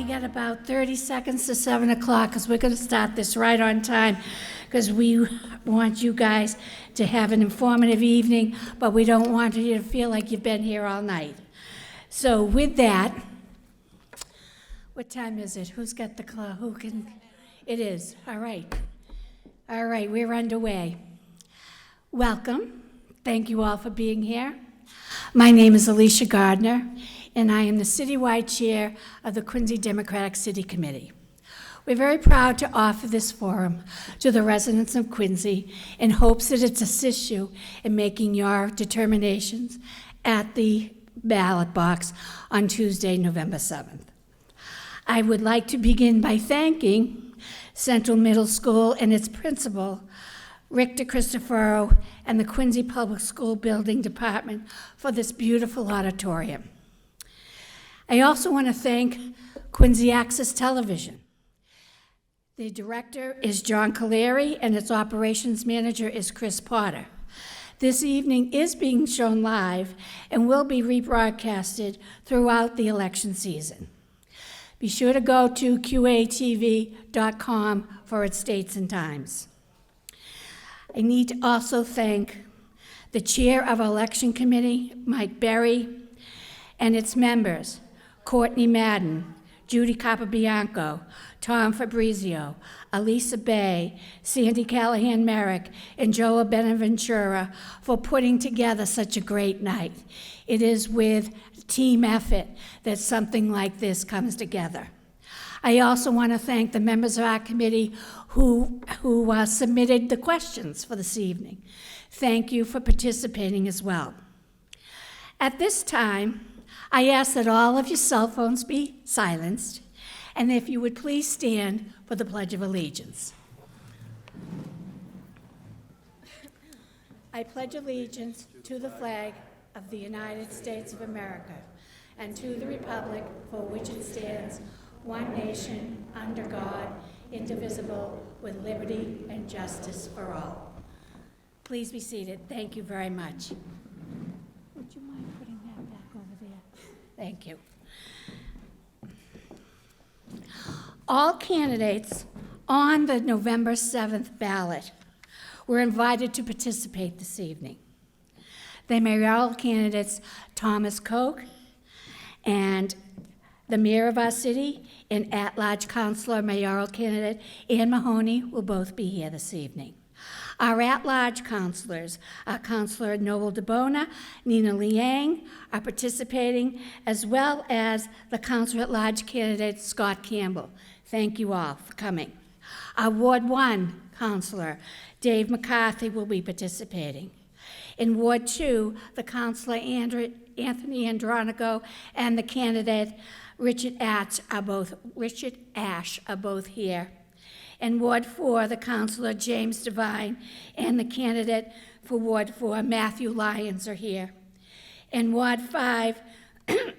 got about 30 seconds to 7 o'clock because we're going to start this right on time because we want you guys to have an informative evening, but we don't want you to feel like you've been here all night. So with that, what time is it? Who's got the clock? Who can? It is. All right. All right, we're underway. Welcome. Thank you all for being here. My name is Alicia Gardner, and I am the citywide chair of the Quincy Democratic City Committee. We're very proud to offer this forum to the residents of Quincy in hopes that it assists you in making your determinations at the ballot box on Tuesday, November 7th. I would like to begin by thanking Central Middle School and its principal, Rick DeCristofaro, and the Quincy Public School Building Department for this beautiful auditorium. I also want to thank Quincy Access Television. The director is John Caleri, and its operations manager is Chris Potter. This evening is being shown live and will be rebroadcasted throughout the election season. Be sure to go to qatv.com for its dates and times. I need to also thank the chair of our election committee, Mike Berry, and its members, Courtney Madden, Judy Capabianco, Tom Fabrizio, Elisa Bay, Sandy Callahan-Merrick, and Joa Benaventura for putting together such a great night. It is with team effort that something like this comes together. I also want to thank the members of our committee who submitted the questions for this evening. Thank you for participating as well. At this time, I ask that all of your cell phones be silenced, and if you would please stand for the Pledge of Allegiance. I pledge allegiance to the flag of the United States of America and to the republic for which it stands, one nation, under God, indivisible, with liberty and justice for all. Please be seated. Thank you very much. Would you mind putting that back over there? Thank you. All candidates on the November 7th ballot were invited to participate this evening. The mayoral candidates Thomas Koch and the mayor of our city and at-large councilor mayoral candidate Ann Mahoney will both be here this evening. Our at-large councilors, our Councilor Noel DeBona, Nina Liang, are participating, as well as the Councilor at-large candidate Scott Campbell. Thank you all for coming. Our Ward 1 councilor, Dave McCarthy, will be participating. In Ward 2, the Councilor Anthony Andronico and the candidate Richard Ash are both here. In Ward 4, the Councilor James Devine and the candidate for Ward 4, Matthew Lyons, are here. In Ward 5,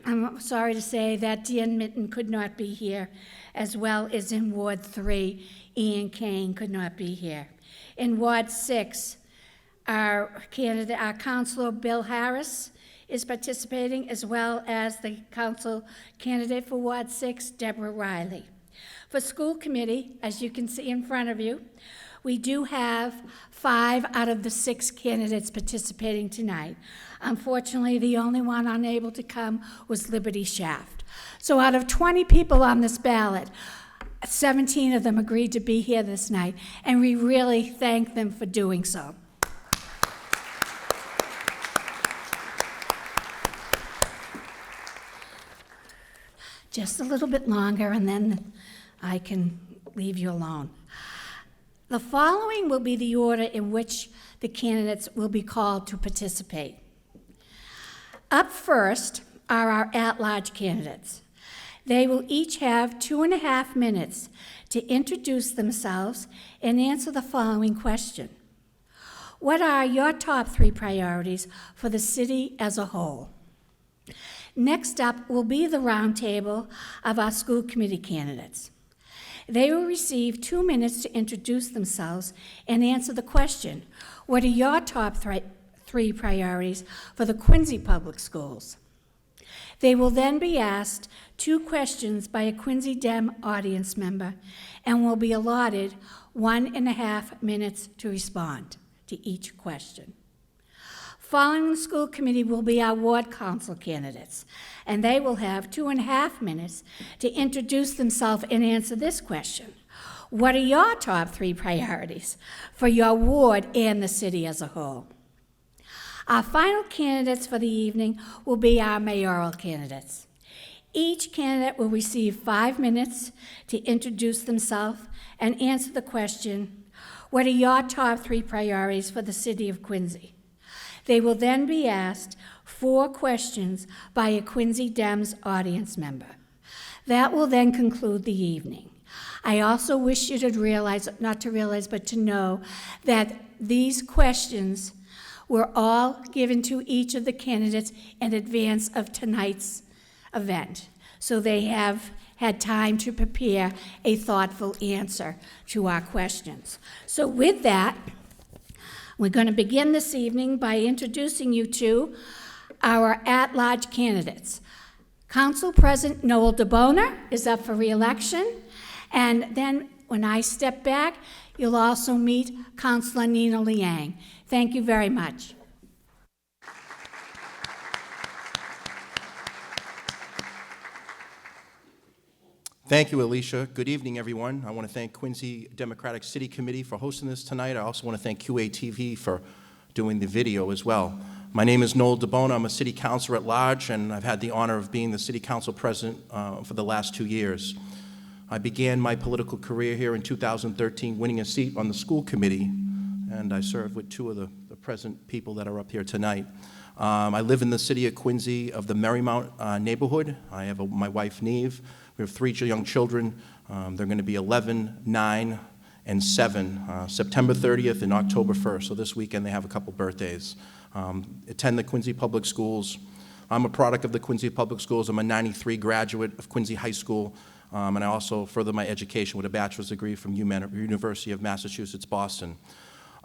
I'm sorry to say that Dan Minton could not be here, as well as in Ward 3, Ian Kane could not be here. In Ward 6, our Councilor Bill Harris is participating, as well as the council candidate for Ward 6, Deborah Riley. For school committee, as you can see in front of you, we do have 5 out of the 6 candidates participating tonight. Unfortunately, the only one unable to come was Liberty Shaft. So out of 20 people on this ballot, 17 of them agreed to be here this night, and we really thank them for doing so. Just a little bit longer, and then I can leave you alone. The following will be the order in which the candidates will be called to participate. Up first are our at-large candidates. They will each have 2.5 minutes to introduce themselves and answer the following question. What are your top 3 priorities for the city as a whole? Next up will be the roundtable of our school committee candidates. They will receive 2 minutes to introduce themselves and answer the question, what are your top 3 priorities for the Quincy Public Schools? They will then be asked 2 questions by a Quincy Dem audience member and will be allotted 1.5 minutes to respond to each question. Following the school committee will be our ward council candidates, and they will have 2.5 minutes to introduce themselves and answer this question. What are your top 3 priorities for your ward and the city as a whole? Our final candidates for the evening will be our mayoral candidates. Each candidate will receive 5 minutes to introduce themselves and answer the question, what are your top 3 priorities for the city of Quincy? They will then be asked 4 questions by a Quincy Dems audience member. That will then conclude the evening. I also wish you to to know that these questions were all given to each of the candidates in advance of tonight's event. So they have had time to prepare a thoughtful answer to our questions. So with that, we're going to begin this evening by introducing you to our at-large candidates. Council President Noel DeBona is up for re-election, and then when I step back, you'll also meet Councilor Nina Liang. Thank you very much. Thank you, Alicia. Good evening, everyone. I want to thank Quincy Democratic City Committee for hosting this tonight. I also want to thank QATV for doing the video as well. My name is Noel DeBona. I'm a city councilor at large, and I've had the honor of being the city council president for the last 2 years. I began my political career here in 2013, winning a seat on the school committee, and I served with 2 of the present people that are up here tonight. I live in the city of Quincy of the Marymount neighborhood. I have my wife, Neve. We have 3 young children. They're going to be 11, 9, and 7, September 30th and October 1st. So this weekend they have a couple birthdays. Attend the Quincy Public Schools. I'm a product of the Quincy Public Schools. I'm a 93 graduate of Quincy High School. And I also furthered my education with a bachelor's degree from UMass, University of Massachusetts, Boston.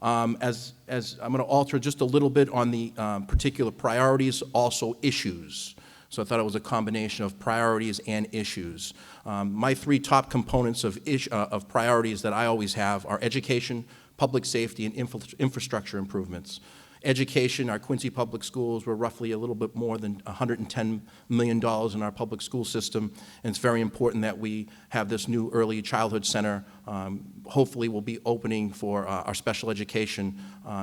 As I'm going to alter just a little bit on the particular priorities, also issues. So I thought it was a combination of priorities and issues. My 3 top components of priorities that I always have are education, public safety, and infrastructure improvements. Education, our Quincy Public Schools, we're roughly a little bit more than $110 million in our public school system, and it's very important that we have this new early childhood center. Hopefully we'll be opening for our special education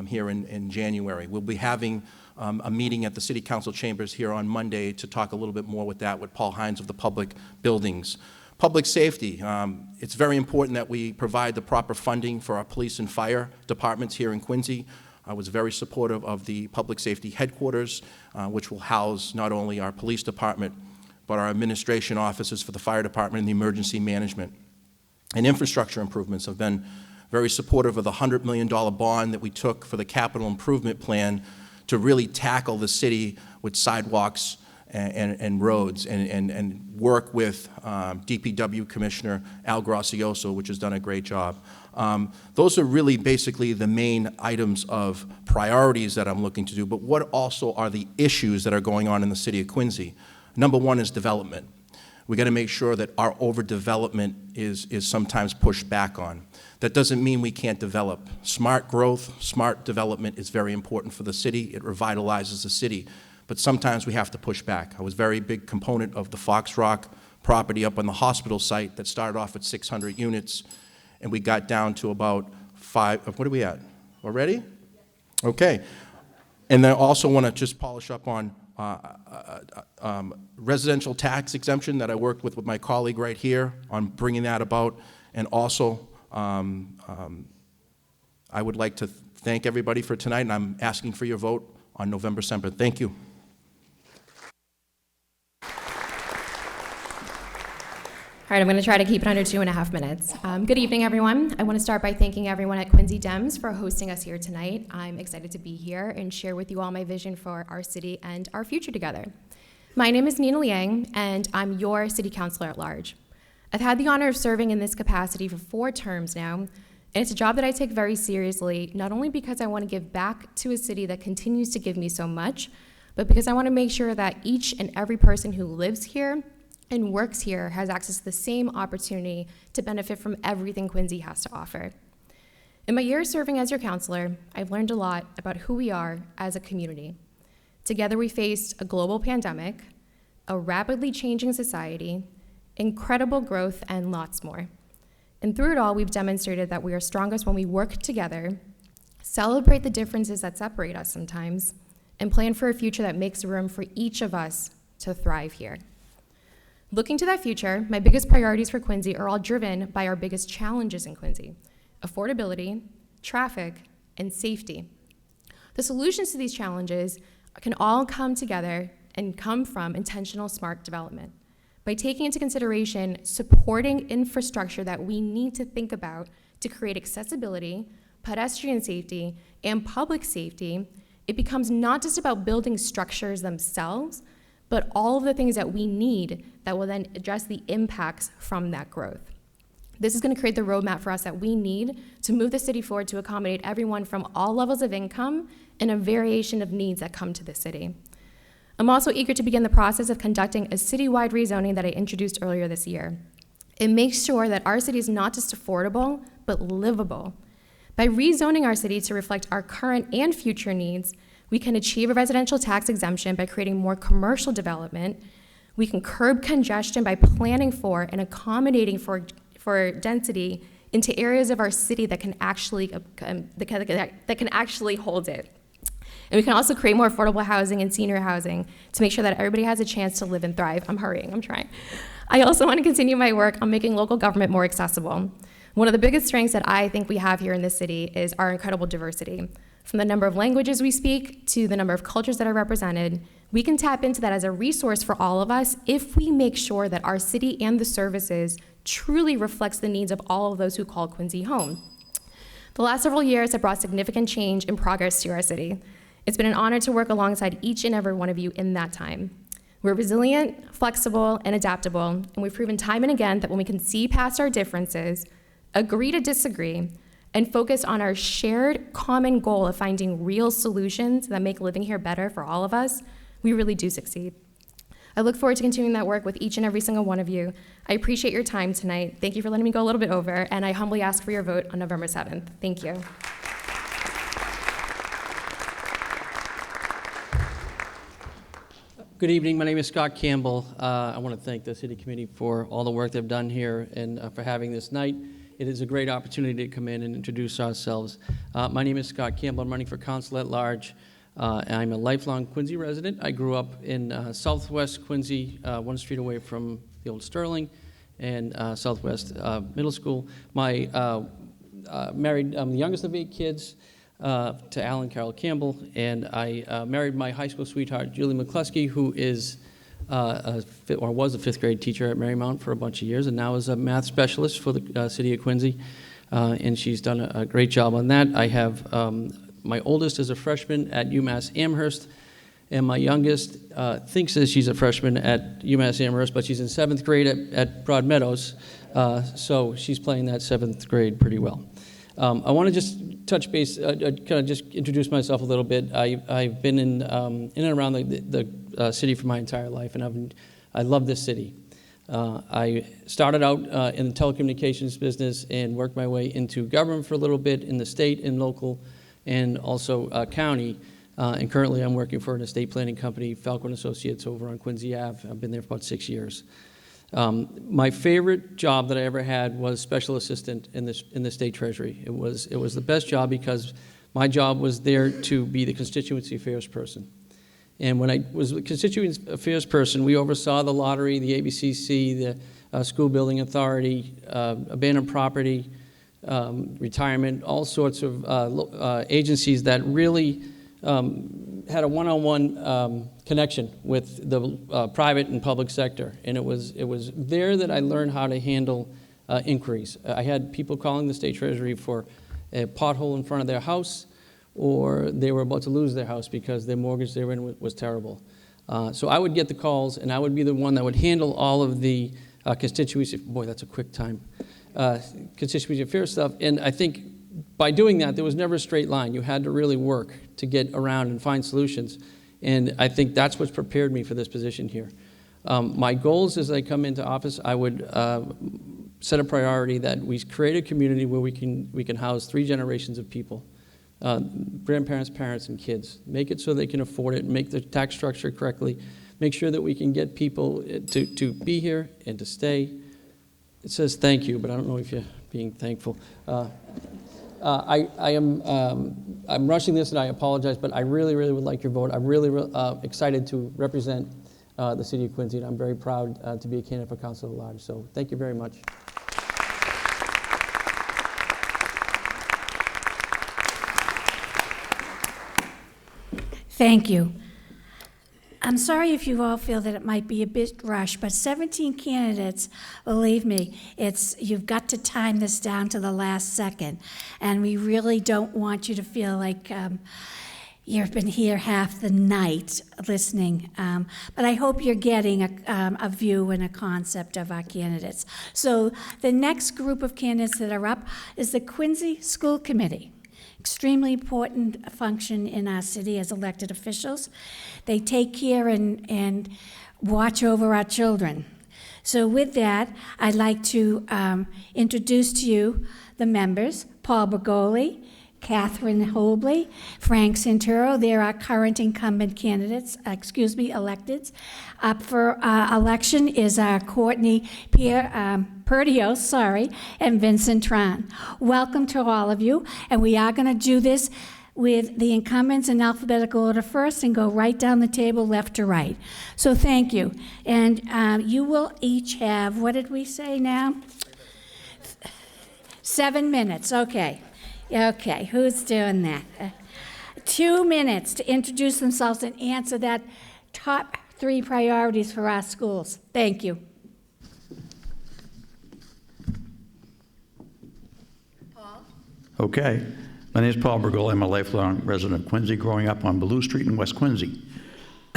here in January. We'll be having a meeting at the City Council chambers here on Monday to talk a little bit more with that with Paul Hines of the Public Buildings. Public safety, it's very important that we provide the proper funding for our police and fire departments here in Quincy. I was very supportive of the public safety headquarters, which will house not only our police department, but our administration offices for the fire department and the emergency management. And infrastructure improvements. Have been very supportive of the $100 million bond that we took for the capital improvement plan to really tackle the city with sidewalks and roads and work with DPW Commissioner Al Gracioso, which has done a great job. Those are really basically the main items of priorities that I'm looking to do, but what also are the issues that are going on in the city of Quincy? Number 1 is development. We got to make sure that our overdevelopment is sometimes pushed back on. That doesn't mean we can't develop. Smart growth, smart development is very important for the city. It revitalizes the city. But sometimes we have to push back. I was a very big component of the Fox Rock property up on the hospital site that started off at 600 units, and we got down to about 5. What are we at? Already? Okay. And then I also want to just polish up on residential tax exemption that I worked with my colleague right here on bringing that about. And also, I would like to thank everybody for tonight, and I'm asking for your vote on November 7th. Thank you. All right, I'm going to try to keep it under 2.5 minutes. Good evening, everyone. I want to start by thanking everyone at Quincy Dems for hosting us here tonight. I'm excited to be here and share with you all my vision for our city and our future together. My name is Nina Liang, and I'm your city councilor at large. I've had the honor of serving in this capacity for 4 terms now, and it's a job that I take very seriously, not only because I want to give back to a city that continues to give me so much, but because I want to make sure that each and every person who lives here and works here has access to the same opportunity to benefit from everything Quincy has to offer. In my years serving as your counselor, I've learned a lot about who we are as a community. Together we faced a global pandemic, a rapidly changing society, incredible growth, and lots more. And through it all, we've demonstrated that we are strongest when we work together, celebrate the differences that separate us sometimes, and plan for a future that makes room for each of us to thrive here. Looking to that future, my biggest priorities for Quincy are all driven by our biggest challenges in Quincy: affordability, traffic, and safety. The solutions to these challenges can all come together and come from intentional smart development. By taking into consideration supporting infrastructure that we need to think about to create accessibility, pedestrian safety, and public safety, it becomes not just about building structures themselves, but all of the things that we need that will then address the impacts from that growth. This is going to create the roadmap for us that we need to move the city forward to accommodate everyone from all levels of income and a variation of needs that come to the city. I'm also eager to begin the process of conducting a citywide rezoning that I introduced earlier this year. It makes sure that our city is not just affordable, but livable. By rezoning our city to reflect our current and future needs, we can achieve a residential tax exemption by creating more commercial development. We can curb congestion by planning for and accommodating for density into areas of our city that can actually hold it. And we can also create more affordable housing and senior housing to make sure that everybody has a chance to live and thrive. I'm hurrying, I'm trying. I also want to continue my work on making local government more accessible. One of the biggest strengths that I think we have here in this city is our incredible diversity. From the number of languages we speak to the number of cultures that are represented, we can tap into that as a resource for all of us if we make sure that our city and the services truly reflects the needs of all of those who call Quincy home. The last several years have brought significant change and progress to our city. It's been an honor to work alongside each and every one of you in that time. We're resilient, flexible, and adaptable, and we've proven time and again that when we can see past our differences, agree to disagree, and focus on our shared common goal of finding real solutions that make living here better for all of us, we really do succeed. I look forward to continuing that work with each and every single one of you. I appreciate your time tonight. Thank you for letting me go a little bit over, and I humbly ask for your vote on November 7th. Thank you. Good evening. My name is Scott Campbell. I want to thank the City Committee for all the work they've done here and for having this night. It is a great opportunity to come in and introduce ourselves. My name is Scott Campbell. I'm running for Council at Large. I'm a lifelong Quincy resident. I grew up in southwest Quincy, one street away from the old Sterling and Southwest Middle School. I'm the youngest of 8 kids. To Alan Carroll Campbell, and I married my high school sweetheart, Julie McCluskey, who is was a 5th grade teacher at Marymount for a bunch of years, and now is a math specialist for the city of Quincy, and she's done a great job on that. I have my oldest is a freshman at UMass Amherst, and my youngest thinks that she's a freshman at UMass Amherst, but she's in 7th grade at Broadmeadows, so she's playing that 7th grade pretty well. I want to just touch base, kind of just introduce myself a little bit. I've been in and around the city for my entire life, and I love this city. I started out in the telecommunications business and worked my way into government for a little bit in the state and local and also county. And currently I'm working for an estate planning company, Falcon Associates, over on Quincy Ave. I've been there for about 6 years. My favorite job that I ever had was special assistant in the state treasury. It was the best job because my job was there to be the constituency affairs person. And when I was the constituency affairs person, we oversaw the lottery, the ABCC, the school building authority, abandoned property, retirement, all sorts of agencies that really had a one-on-one connection with the private and public sector, and it was there that I learned how to handle inquiries. I had people calling the state treasury for a pothole in front of their house, or they were about to lose their house because their mortgage they were in was terrible. So I would get the calls, and I would be the one that would handle all of the constituency. Boy, that's a quick time. Constituency affairs stuff, and I think by doing that, there was never a straight line. You had to really work to get around and find solutions. And I think that's what's prepared me for this position here. My goals as I come into office, I would set a priority that we create a community where we can house 3 generations of people, grandparents, parents, and kids. Make it so they can afford it, make the tax structure correctly, make sure that we can get people to be here and to stay. It says thank you, but I don't know if you're being thankful. I'm rushing this, and I apologize, but I really, really would like your vote. I'm really excited to represent the city of Quincy, and I'm very proud to be a candidate for council at large. So thank you very much. Thank you. I'm sorry if you all feel that it might be a bit rushed, but 17 candidates, believe me, you've got to time this down to the last second. And we really don't want you to feel like you've been here half the night listening. But I hope you're getting a view and a concept of our candidates. So the next group of candidates that are up is the Quincy School Committee. Extremely important function in our city as elected officials. They take care and watch over our children. So with that, I'd like to introduce to you the members, Paul Bergoli, Catherine Hobley, Frank Santoro. They're our current incumbent candidates, electeds. Up for election is our Courtney Perdios, and Vincent Tran. Welcome to all of you, and we are going to do this with the incumbents in alphabetical order first and go right down the table left to right. So thank you. And you will each have, what did we say now? 7 minutes, okay. Okay, who's doing that? 2 minutes to introduce themselves and answer that top 3 priorities for our schools. Thank you. Paul? Okay. My name is Paul Bergoli. I'm a lifelong resident of Quincy, growing up on Ballou Street in West Quincy.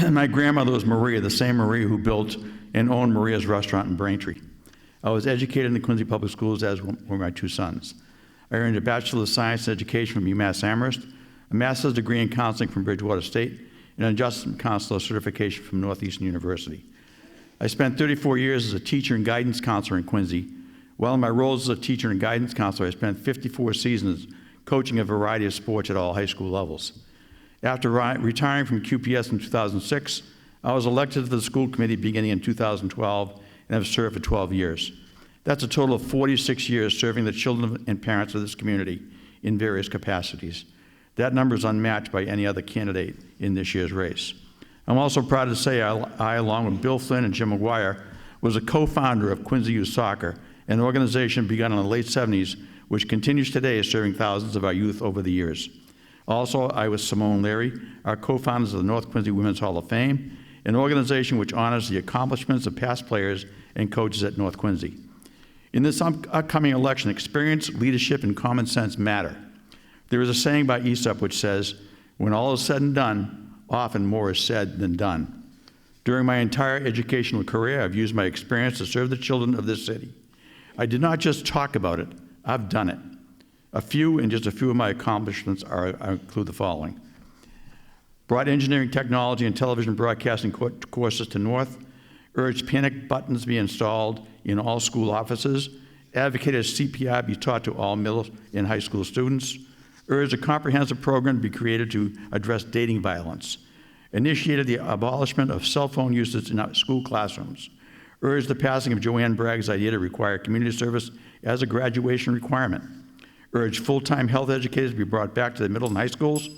My grandmother was Maria, the same Maria who built and owned Maria's Restaurant in Braintree. I was educated in the Quincy Public Schools, as were my 2 sons. I earned a Bachelor of Science in Education from UMass Amherst, a master's degree in counseling from Bridgewater State, and an adjustment counselor certification from Northeastern University. I spent 34 years as a teacher and guidance counselor in Quincy. While in my roles as a teacher and guidance counselor, I spent 54 seasons coaching a variety of sports at all high school levels. After retiring from QPS in 2006, I was elected to the school committee beginning in 2012 and have served for 12 years. That's a total of 46 years serving the children and parents of this community in various capacities. That number is unmatched by any other candidate in this year's race. I'm also proud to say I, along with Bill Flynn and Jim McGuire, was a co-founder of Quincy Youth Soccer, an organization begun in the late 70s, which continues today serving thousands of our youth over the years. Also, I was Simone Leary, our co-founders of the North Quincy Women's Hall of Fame, an organization which honors the accomplishments of past players and coaches at North Quincy. In this upcoming election, experience, leadership, and common sense matter. There is a saying by Aesop which says, when all is said and done, often more is said than done. During my entire educational career, I've used my experience to serve the children of this city. I did not just talk about it, I've done it. A few of my accomplishments include the following. Brought engineering technology and television broadcasting courses to North, urged panic buttons be installed in all school offices, advocated CPR be taught to all middle and high school students, urged a comprehensive program to be created to address dating violence, initiated the abolishment of cell phone usage in school classrooms, urged the passing of Joanne Bragg's idea to require community service as a graduation requirement, urged full-time health educators to be brought back to the middle and high schools,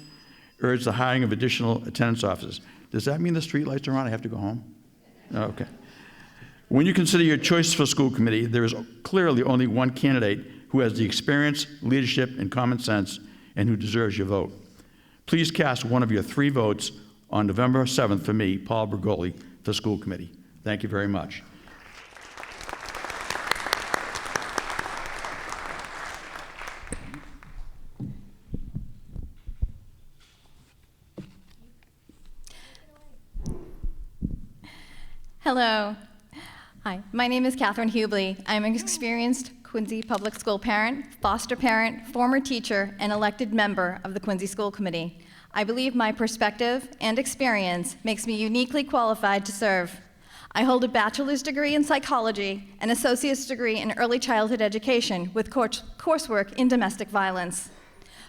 urged the hiring of additional attendance officers. Does that mean the street lights are on? I have to go home? Okay. When you consider your choice for school committee, there is clearly only one candidate who has the experience, leadership, and common sense, and who deserves your vote. Please cast one of your 3 votes on November 7th for me, Paul Bergoli, for school committee. Thank you very much. Hello. Hi, my name is Catherine Hubley. I'm an experienced Quincy Public School parent, foster parent, former teacher, and elected member of the Quincy School Committee. I believe my perspective and experience makes me uniquely qualified to serve. I hold a bachelor's degree in psychology, an associate's degree in early childhood education with coursework in domestic violence.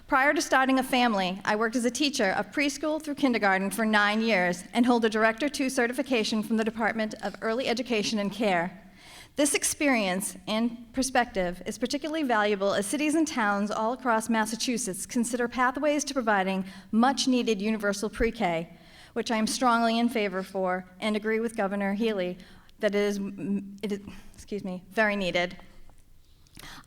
Prior to starting a family, I worked as a teacher of preschool through kindergarten for 9 years and hold a Director II certification from the Department of Early Education and Care. This experience and perspective is particularly valuable as cities and towns all across Massachusetts consider pathways to providing much-needed universal pre-K, which I am strongly in favor for and agree with Governor Healy that it is very needed.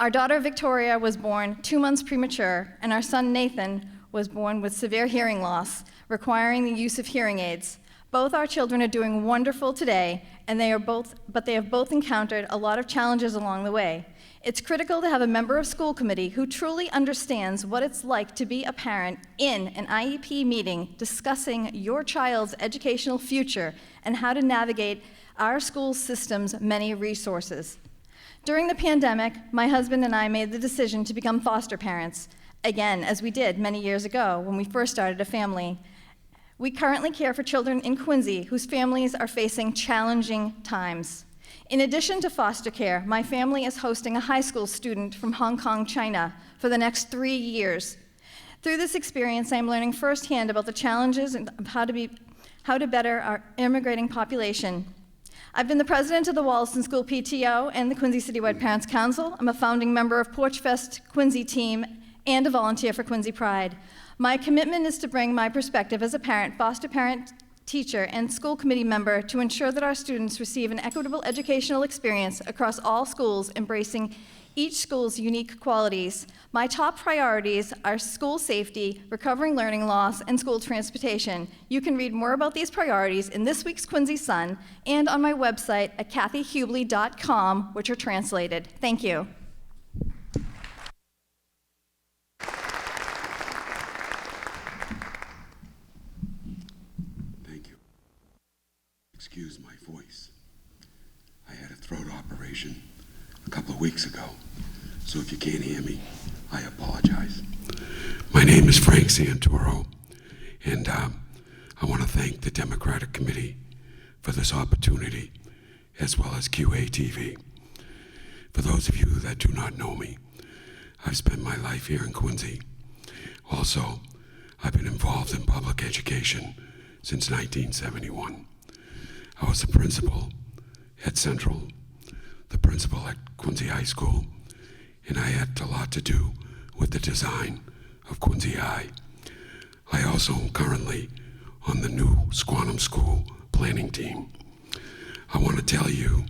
Our daughter Victoria was born 2 months premature, and our son Nathan was born with severe hearing loss, requiring the use of hearing aids. Both our children are doing wonderful today, and they have both encountered a lot of challenges along the way. It's critical to have a member of school committee who truly understands what it's like to be a parent in an IEP meeting discussing your child's educational future and how to navigate our school system's many resources. During the pandemic, my husband and I made the decision to become foster parents, again, as we did many years ago when we first started a family. We currently care for children in Quincy whose families are facing challenging times. In addition to foster care, my family is hosting a high school student from Hong Kong, China, for the next 3 years. Through this experience, I am learning firsthand about the challenges and how to better our immigrating population. I've been the president of the Wollaston School PTO and the Quincy Citywide Parents Council. I'm a founding member of Porch Fest Quincy team and a volunteer for Quincy Pride. My commitment is to bring my perspective as a parent, foster parent, teacher, and school committee member to ensure that our students receive an equitable educational experience across all schools, embracing each school's unique qualities. My top priorities are school safety, recovering learning loss, and school transportation. You can read more about these priorities in this week's Quincy Sun and on my website at kathyhubley.com, which are translated. Thank you. Excuse my voice. I had a throat operation a couple of weeks ago, so if you can't hear me, I apologize. My name is Frank Santoro, and I want to thank the Democratic Committee for this opportunity, as well as QATV. For those of you that do not know me, I've spent my life here in Quincy. Also, I've been involved in public education since 1971. I was the principal at Central, the principal at Quincy High School, and I had a lot to do with the design of Quincy High. I also am currently on the new Squantum School planning team. I want to tell you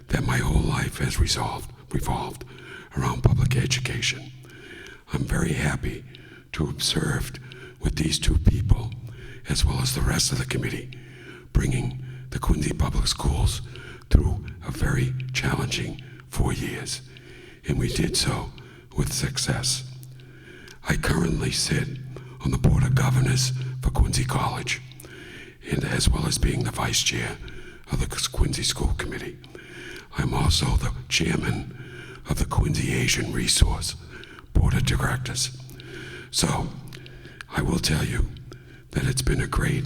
that my whole life has revolved around public education. I'm very happy to have served with these two people, as well as the rest of the committee, bringing the Quincy Public Schools through a very challenging 4 years, and we did so with success. I currently sit on the Board of Governors for Quincy College, and as well as being the Vice Chair of the Quincy School Committee. I'm also the Chairman of the Quincy Asian Resource Board of Directors. So, I will tell you that it's been a great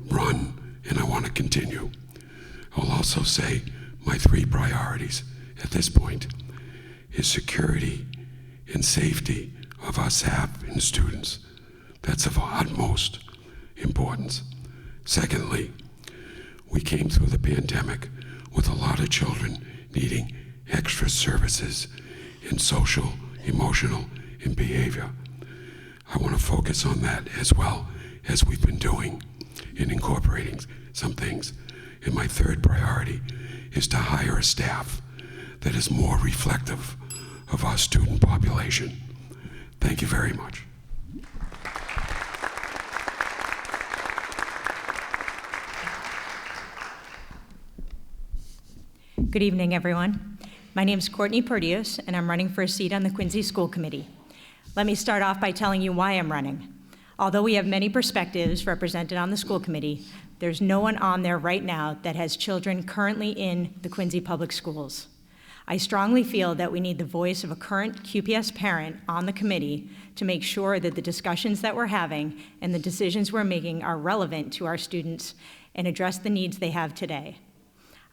run, and I want to continue. I'll also say my 3 priorities at this point is security and safety of our staff and students. That's of utmost importance. Secondly, we came through the pandemic with a lot of children needing extra services in social, emotional, and behavior. I want to focus on that as well as we've been doing in incorporating some things. And my 3rd priority is to hire a staff that is more reflective of our student population. Thank you very much. Good evening, everyone. My name is Courtney Perdius, and I'm running for a seat on the Quincy School Committee. Let me start off by telling you why I'm running. Although we have many perspectives represented on the school committee, there's no one on there right now that has children currently in the Quincy Public Schools. I strongly feel that we need the voice of a current QPS parent on the committee to make sure that the discussions that we're having and the decisions we're making are relevant to our students and address the needs they have today.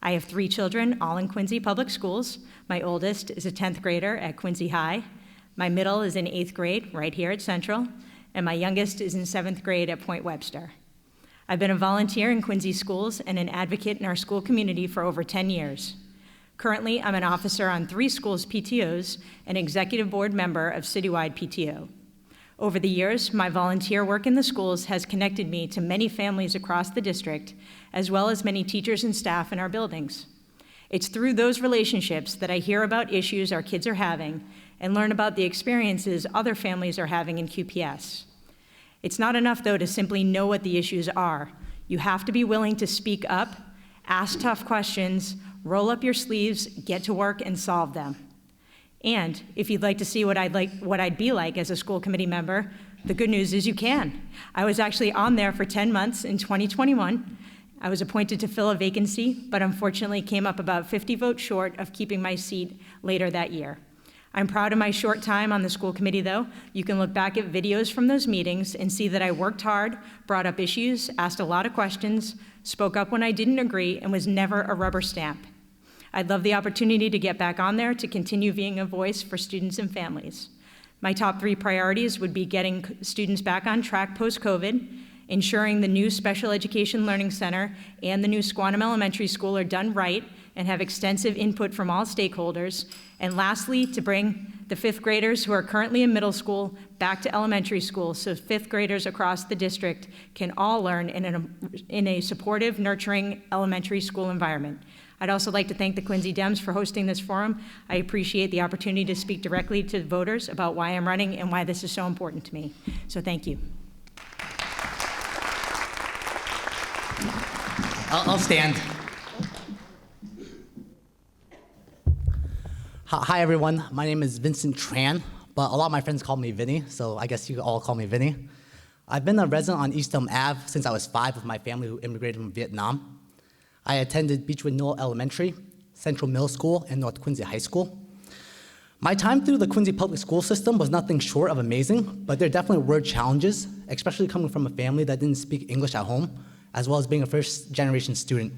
I have 3 children, all in Quincy Public Schools. My oldest is a 10th grader at Quincy High. My middle is in 8th grade, right here at Central. And my youngest is in 7th grade at Point Webster. I've been a volunteer in Quincy schools and an advocate in our school community for over 10 years. Currently, I'm an officer on 3 schools' PTOs and executive board member of Citywide PTO. Over the years, my volunteer work in the schools has connected me to many families across the district, as well as many teachers and staff in our buildings. It's through those relationships that I hear about issues our kids are having and learn about the experiences other families are having in QPS. It's not enough, though, to simply know what the issues are. You have to be willing to speak up, ask tough questions, roll up your sleeves, get to work, and solve them. And if you'd like to see what I'd be like as a school committee member, the good news is you can. I was actually on there for 10 months in 2021. I was appointed to fill a vacancy, but unfortunately came up about 50 votes short of keeping my seat later that year. I'm proud of my short time on the school committee, though. You can look back at videos from those meetings and see that I worked hard, brought up issues, asked a lot of questions, spoke up when I didn't agree, and was never a rubber stamp. I'd love the opportunity to get back on there to continue being a voice for students and families. My top 3 priorities would be getting students back on track post-COVID, ensuring the new Special Education Learning Center and the new Squantum Elementary School are done right and have extensive input from all stakeholders, and lastly, to bring the 5th graders who are currently in middle school back to elementary school so 5th graders across the district can all learn in a supportive, nurturing elementary school environment. I'd also like to thank the Quincy Dems for hosting this forum. I appreciate the opportunity to speak directly to voters about why I'm running and why this is so important to me. So thank you. I'll stand. Hi, everyone. My name is Vincent Tran, but a lot of my friends call me Vinny, so I guess you could all call me Vinny. I've been a resident on East Elm Ave since I was 5 with my family who immigrated from Vietnam. I attended Beechwood Knoll Elementary, Central Middle School, and North Quincy High School. My time through the Quincy public school system was nothing short of amazing, but there definitely were challenges, especially coming from a family that didn't speak English at home, as well as being a first-generation student.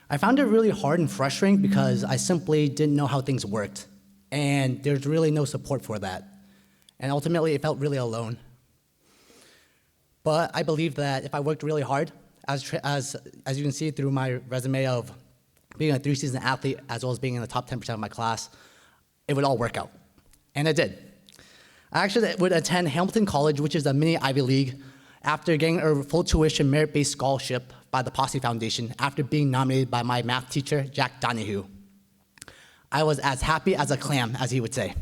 I found it really hard and frustrating because I simply didn't know how things worked, and there's really no support for that. And ultimately, it felt really alone. But I believe that if I worked really hard, as you can see through my resume of being a 3-season athlete, as well as being in the top 10% of my class, it would all work out. And it did. I actually would attend Hamilton College, which is a mini Ivy League, after getting a full tuition merit-based scholarship by the Posse Foundation after being nominated by my math teacher, Jack Donahue. I was as happy as a clam, as he would say.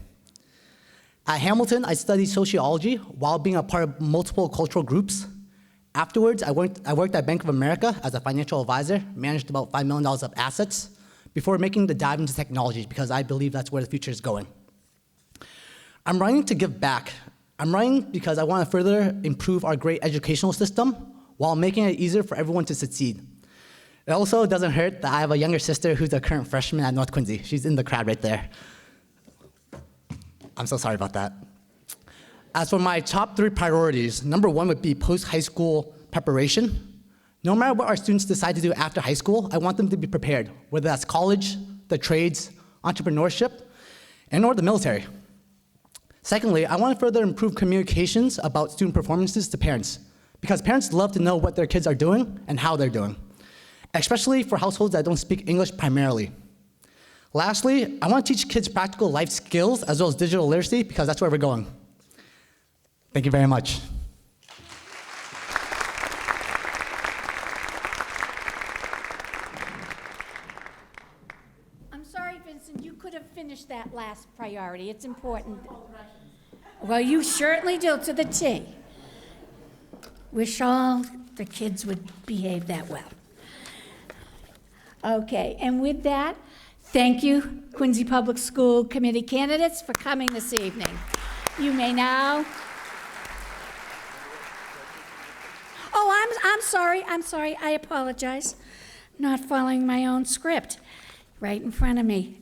At Hamilton, I studied sociology while being a part of multiple cultural groups. Afterwards, I worked at Bank of America as a financial advisor, managed about $5 million of assets, before making the dive into technology because I believe that's where the future is going. I'm running to give back. I'm running because I want to further improve our great educational system while making it easier for everyone to succeed. It also doesn't hurt that I have a younger sister who's a current freshman at North Quincy. She's in the crowd right there. I'm so sorry about that. As for my top 3 priorities, number 1 would be post-high school preparation. No matter what our students decide to do after high school, I want them to be prepared, whether that's college, the trades, entrepreneurship, and/or the military. Secondly, I want to further improve communications about student performances to parents, because parents love to know what their kids are doing and how they're doing, especially for households that don't speak English primarily. Lastly, I want to teach kids practical life skills as well as digital literacy, because that's where we're going. Thank you very much. I'm sorry, Vincent, you could have finished that last priority. It's important. Well, you certainly do, to the T. Wish all the kids would behave that well. Okay, and with that, thank you, Quincy Public School Committee candidates, for coming this evening. You may now... Oh, I'm sorry, I apologize. Not following my own script. right in front of me.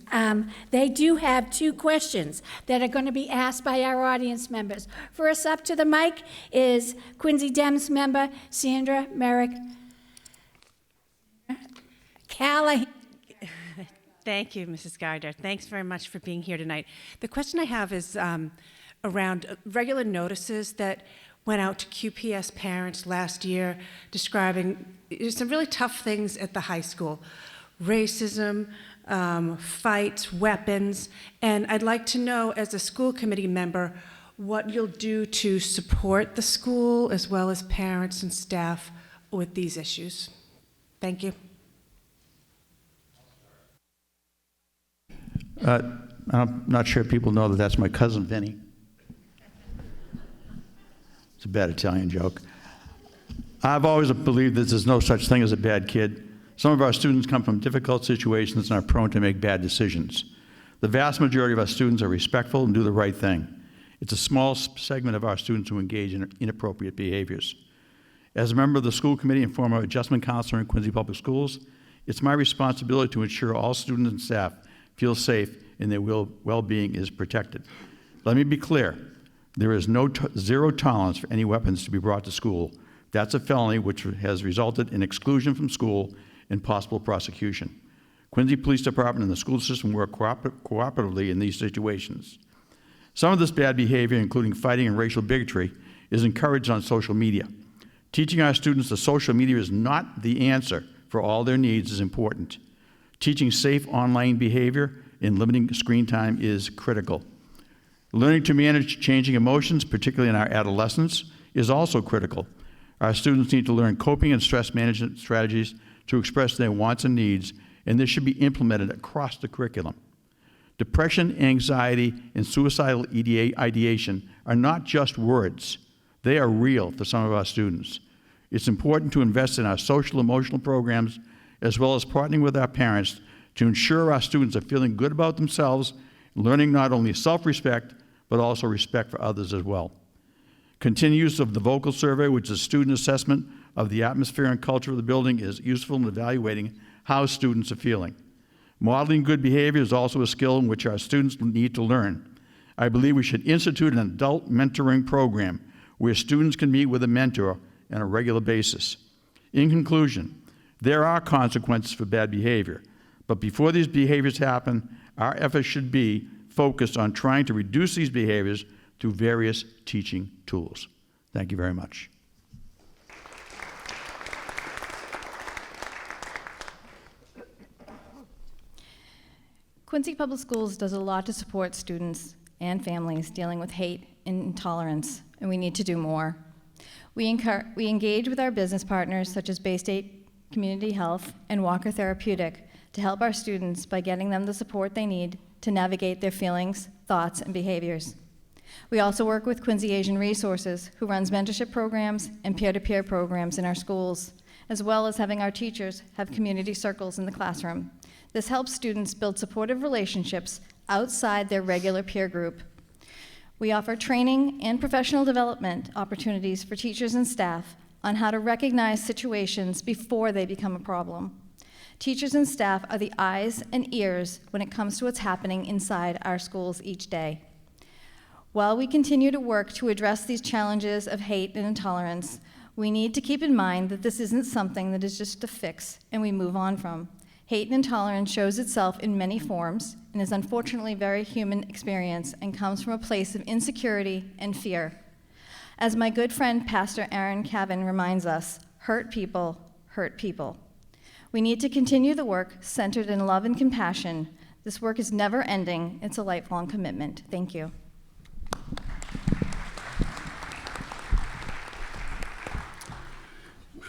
They do have 2 questions that are going to be asked by our audience members. First up to the mic is Quincy Dems member Sandra Merrick Callahan. Thank you, Mrs. Gardner. Thanks very much for being here tonight. The question I have is around regular notices that went out to QPS parents last year describing some really tough things at the high school. Racism, fights, weapons, and I'd like to know, as a school committee member, what you'll do to support the school as well as parents and staff with these issues. Thank you. I'm not sure people know that that's my cousin Vinny. It's a bad Italian joke. I've always believed that there's no such thing as a bad kid. Some of our students come from difficult situations and are prone to make bad decisions. The vast majority of our students are respectful and do the right thing. It's a small segment of our students who engage in inappropriate behaviors. As a member of the school committee and former adjustment counselor in Quincy Public Schools, it's my responsibility to ensure all students and staff feel safe and their well-being is protected. Let me be clear. There is zero tolerance for any weapons to be brought to school. That's a felony which has resulted in exclusion from school and possible prosecution. Quincy Police Department and the school system work cooperatively in these situations. Some of this bad behavior, including fighting and racial bigotry, is encouraged on social media. Teaching our students that social media is not the answer for all their needs is important. Teaching safe online behavior and limiting screen time is critical. Learning to manage changing emotions, particularly in our adolescents, is also critical. Our students need to learn coping and stress management strategies to express their wants and needs, and this should be implemented across the curriculum. Depression, anxiety, and suicidal ideation are not just words. They are real for some of our students. It's important to invest in our social emotional programs as well as partnering with our parents to ensure our students are feeling good about themselves, learning not only self-respect, but also respect for others as well. Continued use of the vocal survey, which is a student assessment of the atmosphere and culture of the building, is useful in evaluating how students are feeling. Modeling good behavior is also a skill in which our students need to learn. I believe we should institute an adult mentoring program where students can meet with a mentor on a regular basis. In conclusion, there are consequences for bad behavior, but before these behaviors happen, our efforts should be focused on trying to reduce these behaviors through various teaching tools. Thank you very much. Quincy Public Schools does a lot to support students and families dealing with hate and intolerance, and we need to do more. We engage with our business partners such as Bay State Community Health and Walker Therapeutic to help our students by getting them the support they need to navigate their feelings, thoughts, and behaviors. We also work with Quincy Asian Resources, who runs mentorship programs and peer-to-peer programs in our schools, as well as having our teachers have community circles in the classroom. This helps students build supportive relationships outside their regular peer group. We offer training and professional development opportunities for teachers and staff on how to recognize situations before they become a problem. Teachers and staff are the eyes and ears when it comes to what's happening inside our schools each day. While we continue to work to address these challenges of hate and intolerance, we need to keep in mind that this isn't something that is just a fix and we move on from. Hate and intolerance shows itself in many forms and is unfortunately a very human experience and comes from a place of insecurity and fear. As my good friend Pastor Aaron Cavan reminds us, hurt people hurt people. We need to continue the work centered in love and compassion. This work is never ending. It's a lifelong commitment. Thank you.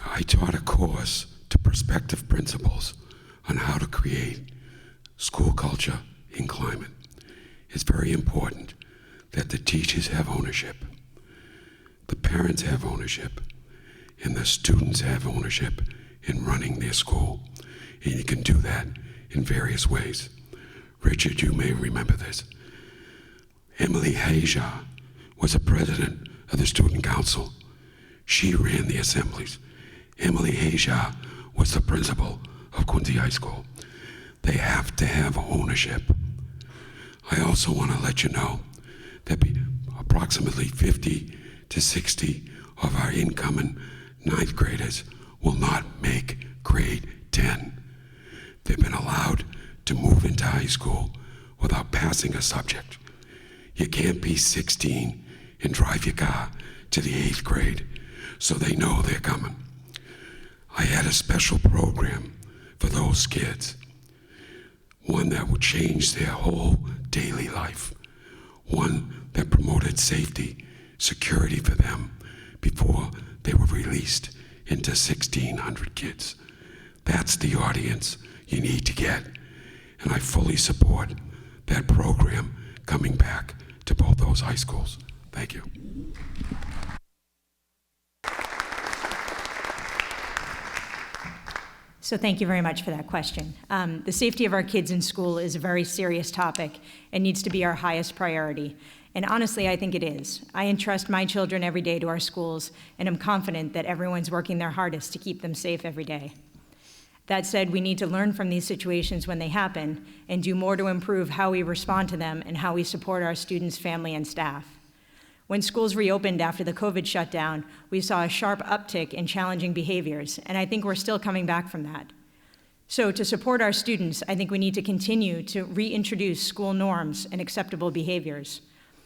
I taught a course to prospective principals on how to create school culture in climate. It's very important that the teachers have ownership, the parents have ownership, and the students have ownership in running their school. And you can do that in various ways. Richard, you may remember this. Emily Hajar was a president of the student council. She ran the assemblies. Emily Hajar was the principal of Quincy High School. they have to have ownership. I also want to let you know that approximately 50 to 60 of our incoming 9th graders will not make grade 10. They've been allowed to move into high school without passing a subject. You can't be 16 and drive your car to the 8th grade, so they know they're coming. I had a special program for those kids, one that would change their whole daily life, one that promoted safety, security for them before they were released into 1,600 kids. That's the audience you need to get, and I fully support that program coming back to both those high schools. Thank you. So thank you very much for that question. The safety of our kids in school is a very serious topic and needs to be our highest priority. And honestly, I think it is. I entrust my children every day to our schools, and I'm confident that everyone's working their hardest to keep them safe every day. That said, we need to learn from these situations when they happen and do more to improve how we respond to them and how we support our students, family, and staff. When schools reopened after the COVID shutdown, we saw a sharp uptick in challenging behaviors, and I think we're still coming back from that. So to support our students, I think we need to continue to reintroduce school norms and acceptable behaviors,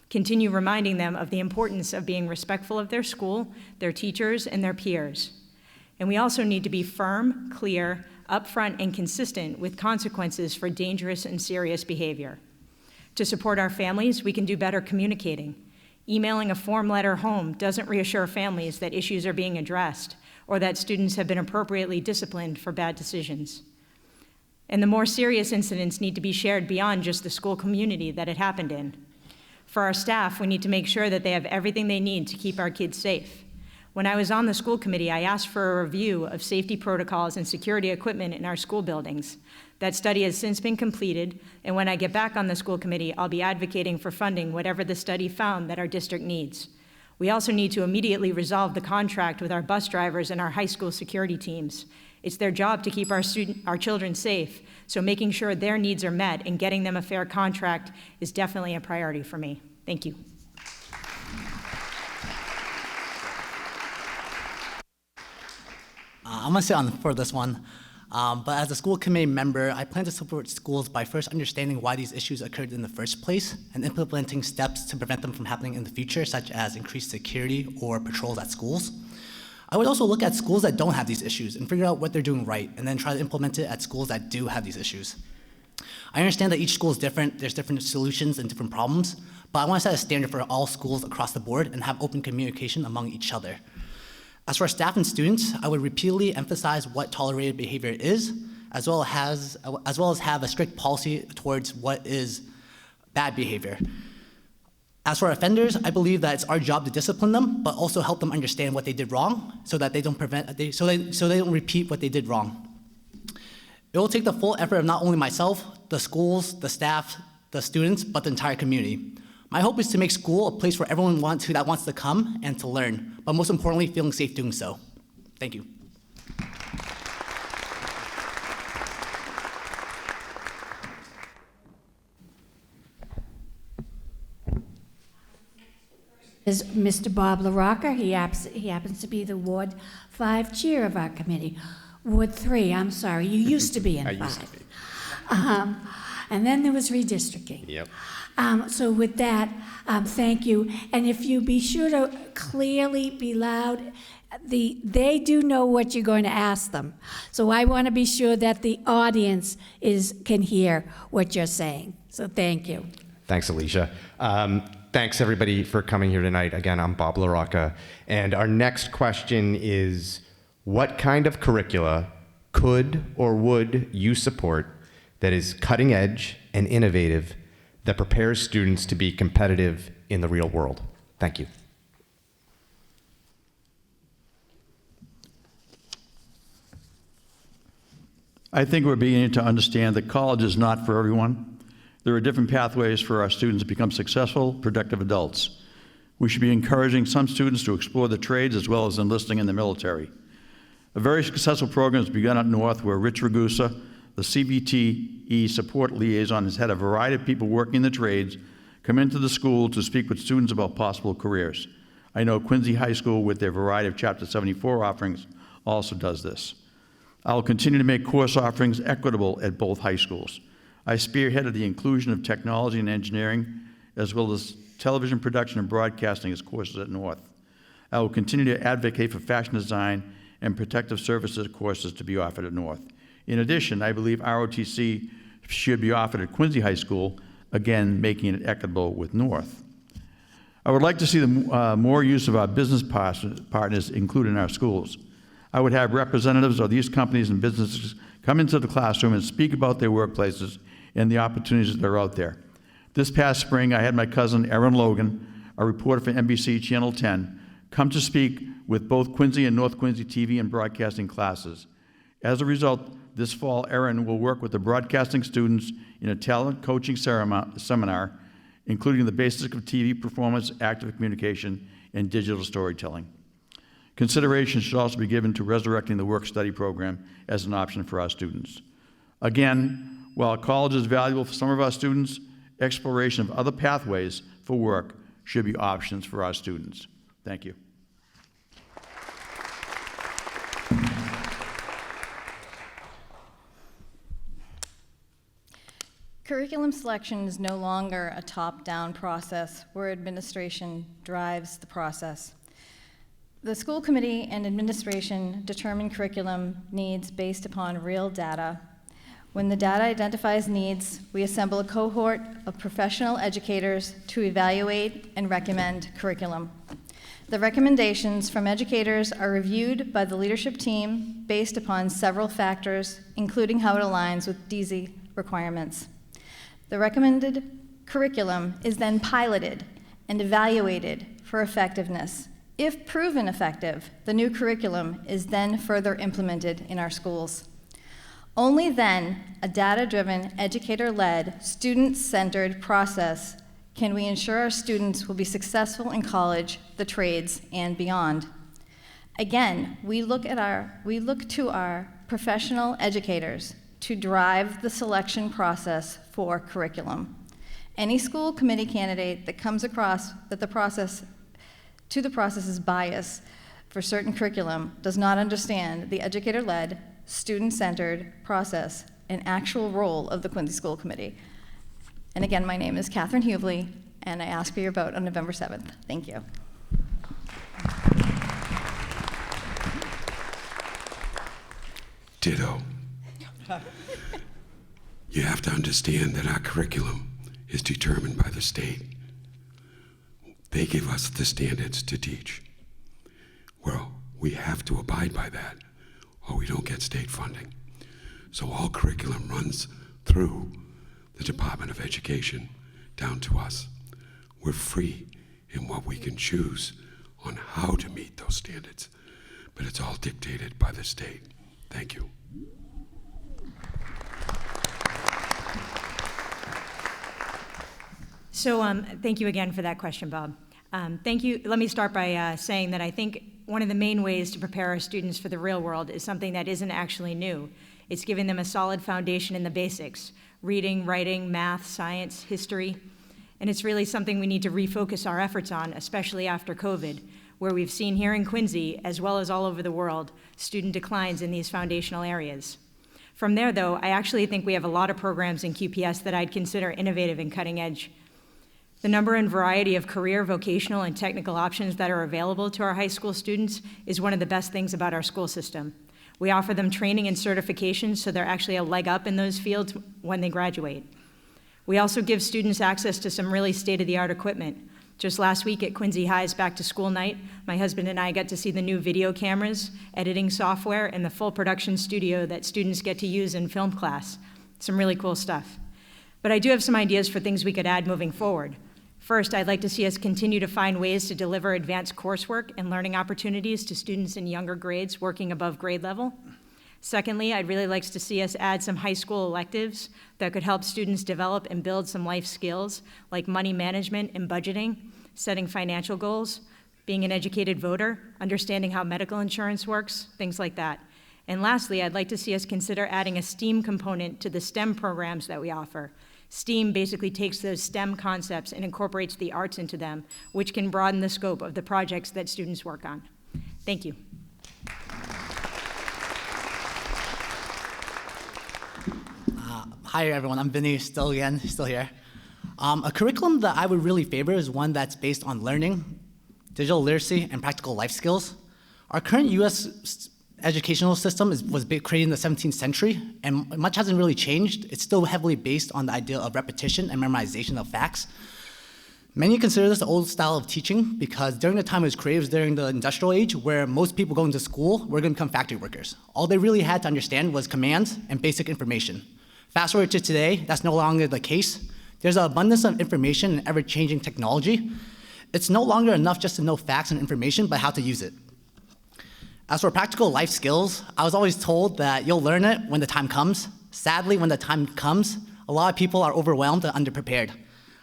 continue reminding them of the importance of being respectful of their school, their teachers, and their peers. And we also need to be firm, clear, upfront, and consistent with consequences for dangerous and serious behavior. To support our families, we can do better communicating. Emailing a form letter home doesn't reassure families that issues are being addressed or that students have been appropriately disciplined for bad decisions. And the more serious incidents need to be shared beyond just the school community that it happened in. For our staff, we need to make sure that they have everything they need to keep our kids safe. When I was on the school committee, I asked for a review of safety protocols and security equipment in our school buildings. That study has since been completed, and when I get back on the school committee, I'll be advocating for funding whatever the study found that our district needs. We also need to immediately resolve the contract with our bus drivers and our high school security teams. It's their job to keep our children safe, so making sure their needs are met and getting them a fair contract is definitely a priority for me. Thank you. I'm going to sit on for this one. But as a school committee member, I plan to support schools by first understanding why these issues occurred in the first place and implementing steps to prevent them from happening in the future, such as increased security or patrols at schools. I would also look at schools that don't have these issues and figure out what they're doing right, and then try to implement it at schools that do have these issues. I understand that each school is different, there's different solutions and different problems, but I want to set a standard for all schools across the board and have open communication among each other. As for staff and students, I would repeatedly emphasize what tolerated behavior is, as well as have a strict policy towards what is bad behavior. As for offenders, I believe that it's our job to discipline them, but also help them understand what they did wrong, so that they don't repeat what they did wrong. It will take the full effort of not only myself, the schools, the staff, the students, but the entire community. My hope is to make school a place where everyone wants to come and to learn, but most importantly, feeling safe doing so. Thank you. Is Mr. Bob LaRocca. He happens to be the Ward 5 chair of our committee. Ward 3, I'm sorry, you used to be in 5. Used to be. And then there was redistricting. Yep. So with that, thank you. And if you be sure to clearly be loud, they do know what you're going to ask them. So I want to be sure that the audience can hear what you're saying. So thank you. Thanks, Alicia. Thanks, everybody, for coming here tonight. Again, I'm Bob LaRocca. And our next question is, what kind of curricula could or would you support that is cutting edge and innovative that prepares students to be competitive in the real world? Thank you. I think we're beginning to understand that college is not for everyone. There are different pathways for our students to become successful, productive adults. We should be encouraging some students to explore the trades as well as enlisting in the military. A very successful program has begun up north where Rich Ragusa, the CVTE support liaison has had a variety of people working in the trades come into the school to speak with students about possible careers. I know Quincy High School, with their variety of Chapter 74 offerings, also does this. I will continue to make course offerings equitable at both high schools. I spearheaded the inclusion of technology and engineering, as well as television production and broadcasting as courses at North. I will continue to advocate for fashion design and protective services courses to be offered at North. In addition, I believe ROTC should be offered at Quincy High School, again, making it equitable with North. I would like to see more use of our business partners included in our schools. I would have representatives of these companies and businesses come into the classroom and speak about their workplaces and the opportunities that are out there. This past spring, I had my cousin, Erin Logan, a reporter for NBC Channel 10, come to speak with both Quincy and North Quincy TV and broadcasting classes. As a result, this fall, Erin will work with the broadcasting students in a talent coaching seminar, including the basics of TV performance, active communication, and digital storytelling. Consideration should also be given to resurrecting the work-study program as an option for our students. Again, while college is valuable for some of our students, exploration of other pathways for work should be options for our students. Thank you. Curriculum selection is no longer a top-down process where administration drives the process. The school committee and administration determine curriculum needs based upon real data. When the data identifies needs, we assemble a cohort of professional educators to evaluate and recommend curriculum. The recommendations from educators are reviewed by the leadership team based upon several factors, including how it aligns with DESE requirements. The recommended curriculum is then piloted and evaluated for effectiveness. If proven effective, the new curriculum is then further implemented in our schools. Only then, a data-driven, educator-led, student-centered process can we ensure our students will be successful in college, the trades, and beyond. Again, we look to our professional educators to drive the selection process for curriculum. Any school committee candidate that comes across that the process is biased for certain curriculum does not understand the educator-led, student-centered process and actual role of the Quincy School Committee. And again, my name is Catherine Huvely, and I ask for your vote on November 7th. Thank you. Ditto. You have to understand that our curriculum is determined by the state. They give us the standards to teach. Well, we have to abide by that, or we don't get state funding. So all curriculum runs through the Department of Education down to us. We're free in what we can choose on how to meet those standards, but it's all dictated by the state. Thank you. So thank you again for that question, Bob. Thank you. Let me start by saying that I think one of the main ways to prepare our students for the real world is something that isn't actually new. It's giving them a solid foundation in the basics: reading, writing, math, science, history. And it's really something we need to refocus our efforts on, especially after COVID, where we've seen here in Quincy, as well as all over the world, student declines in these foundational areas. From there, though, I actually think we have a lot of programs in QPS that I'd consider innovative and cutting edge. The number and variety of career, vocational, and technical options that are available to our high school students is one of the best things about our school system. We offer them training and certifications so they're actually a leg up in those fields when they graduate. We also give students access to some really state-of-the-art equipment. Just last week at Quincy High's Back to School Night, my husband and I got to see the new video cameras, editing software, and the full production studio that students get to use in film class. Some really cool stuff. But I do have some ideas for things we could add moving forward. First, I'd like to see us continue to find ways to deliver advanced coursework and learning opportunities to students in younger grades working above grade level. Secondly, I'd really like to see us add some high school electives that could help students develop and build some life skills like money management and budgeting, setting financial goals, being an educated voter, understanding how medical insurance works, things like that. And lastly, I'd like to see us consider adding a STEAM component to the STEM programs that we offer. STEAM basically takes those STEM concepts and incorporates the arts into them, which can broaden the scope of the projects that students work on. Thank you. Hi everyone, I'm Vinny, still here. A curriculum that I would really favor is one that's based on learning, digital literacy, and practical life skills. Our current U.S. educational system was created in the 17th century, and much hasn't really changed. It's still heavily based on the idea of repetition and memorization of facts. Many consider this the old style of teaching because during the time it was created was during the industrial age where most people going to school were going to become factory workers. All they really had to understand was commands and basic information. Fast forward to today, that's no longer the case. There's an abundance of information and ever-changing technology. It's no longer enough just to know facts and information, but how to use it. As for practical life skills, I was always told that you'll learn it when the time comes. Sadly, when the time comes, a lot of people are overwhelmed and underprepared.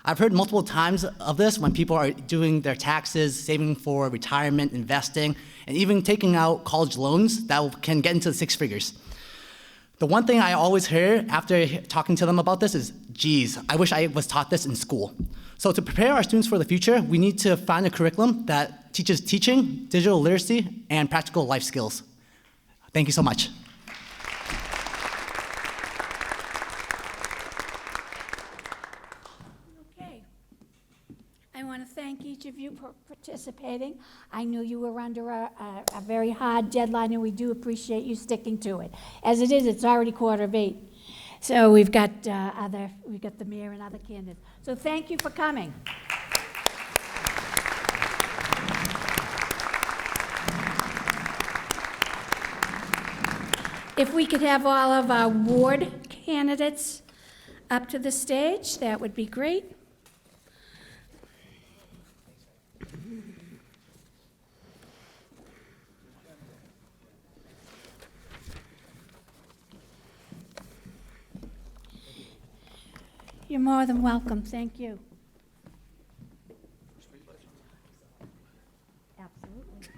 I've heard multiple times of this when people are doing their taxes, saving for retirement, investing, and even taking out college loans that can get into the six figures. The one thing I always hear after talking to them about this is, geez, I wish I was taught this in school. So to prepare our students for the future, we need to find a curriculum that teaches teaching, digital literacy, and practical life skills. Thank you so much. Okay. I want to thank each of you for participating. I knew you were under a very hard deadline, and we do appreciate you sticking to it. As it is, it's already 7:45. So we've got the mayor and other candidates. So thank you for coming. If we could have all of our ward candidates up to the stage, that would be great. You're more than welcome. Thank you. Absolutely.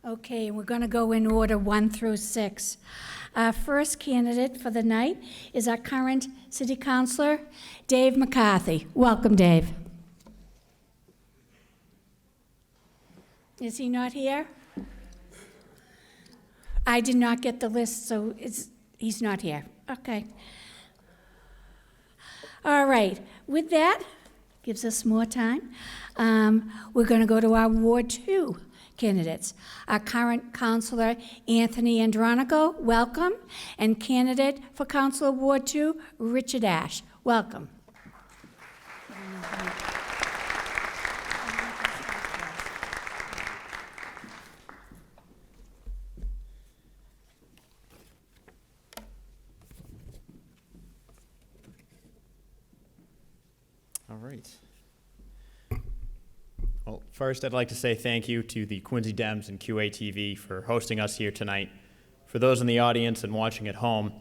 Okay, we're going to go in order 1 through 6. Our first candidate for the night is our current city councilor, Dave McCarthy. Welcome, Dave. Is he not here? I did not get the list, so he's not here. Okay. All right. With that, gives us more time. We're going to go to our Ward 2 candidates. Our current councilor, Anthony Andronico, welcome. And candidate for Councilor Ward 2, Richard Ash. Welcome. All right. Well, first, I'd like to say thank you to the Quincy Dems and QATV for hosting us here tonight. For those in the audience and watching at home,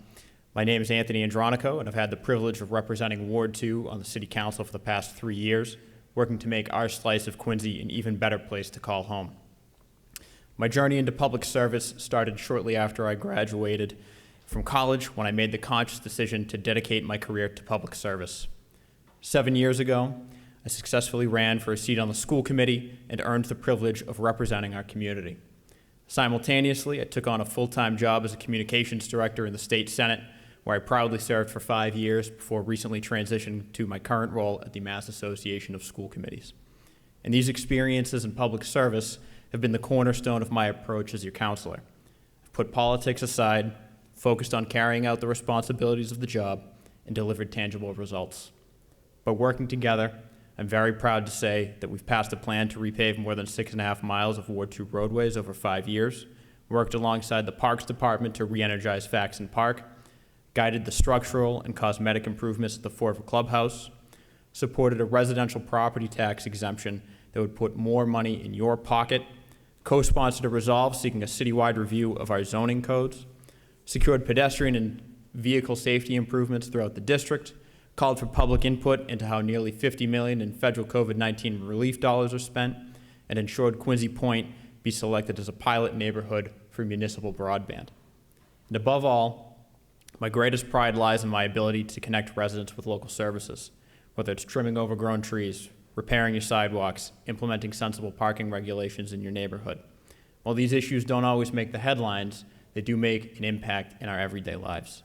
my name is Anthony Andronico, and I've had the privilege of representing Ward 2 on the City Council for the past 3 years, working to make our slice of Quincy an even better place to call home. My journey into public service started shortly after I graduated from college when I made the conscious decision to dedicate my career to public service. 7 years ago, I successfully ran for a seat on the school committee and earned the privilege of representing our community. Simultaneously, I took on a full-time job as a communications director in the state Senate, where I proudly served for 5 years before recently transitioning to my current role at the Mass Association of School Committees. And these experiences in public service have been the cornerstone of my approach as your counselor. I've put politics aside, focused on carrying out the responsibilities of the job, and delivered tangible results. By working together, I'm very proud to say that we've passed a plan to repave more than 6.5 miles of Ward 2 roadways over 5 years, worked alongside the Parks Department to re-energize Faxon Park, guided the structural and cosmetic improvements at the Fort Clubhouse, supported a residential property tax exemption that would put more money in your pocket, co-sponsored a resolve seeking a citywide review of our zoning codes, secured pedestrian and vehicle safety improvements throughout the district, called for public input into how nearly $50 million in federal COVID-19 relief dollars are spent, and ensured Quincy Point be selected as a pilot neighborhood for municipal broadband. And above all, my greatest pride lies in my ability to connect residents with local services, whether it's trimming overgrown trees, repairing your sidewalks, implementing sensible parking regulations in your neighborhood. While these issues don't always make the headlines, they do make an impact in our everyday lives.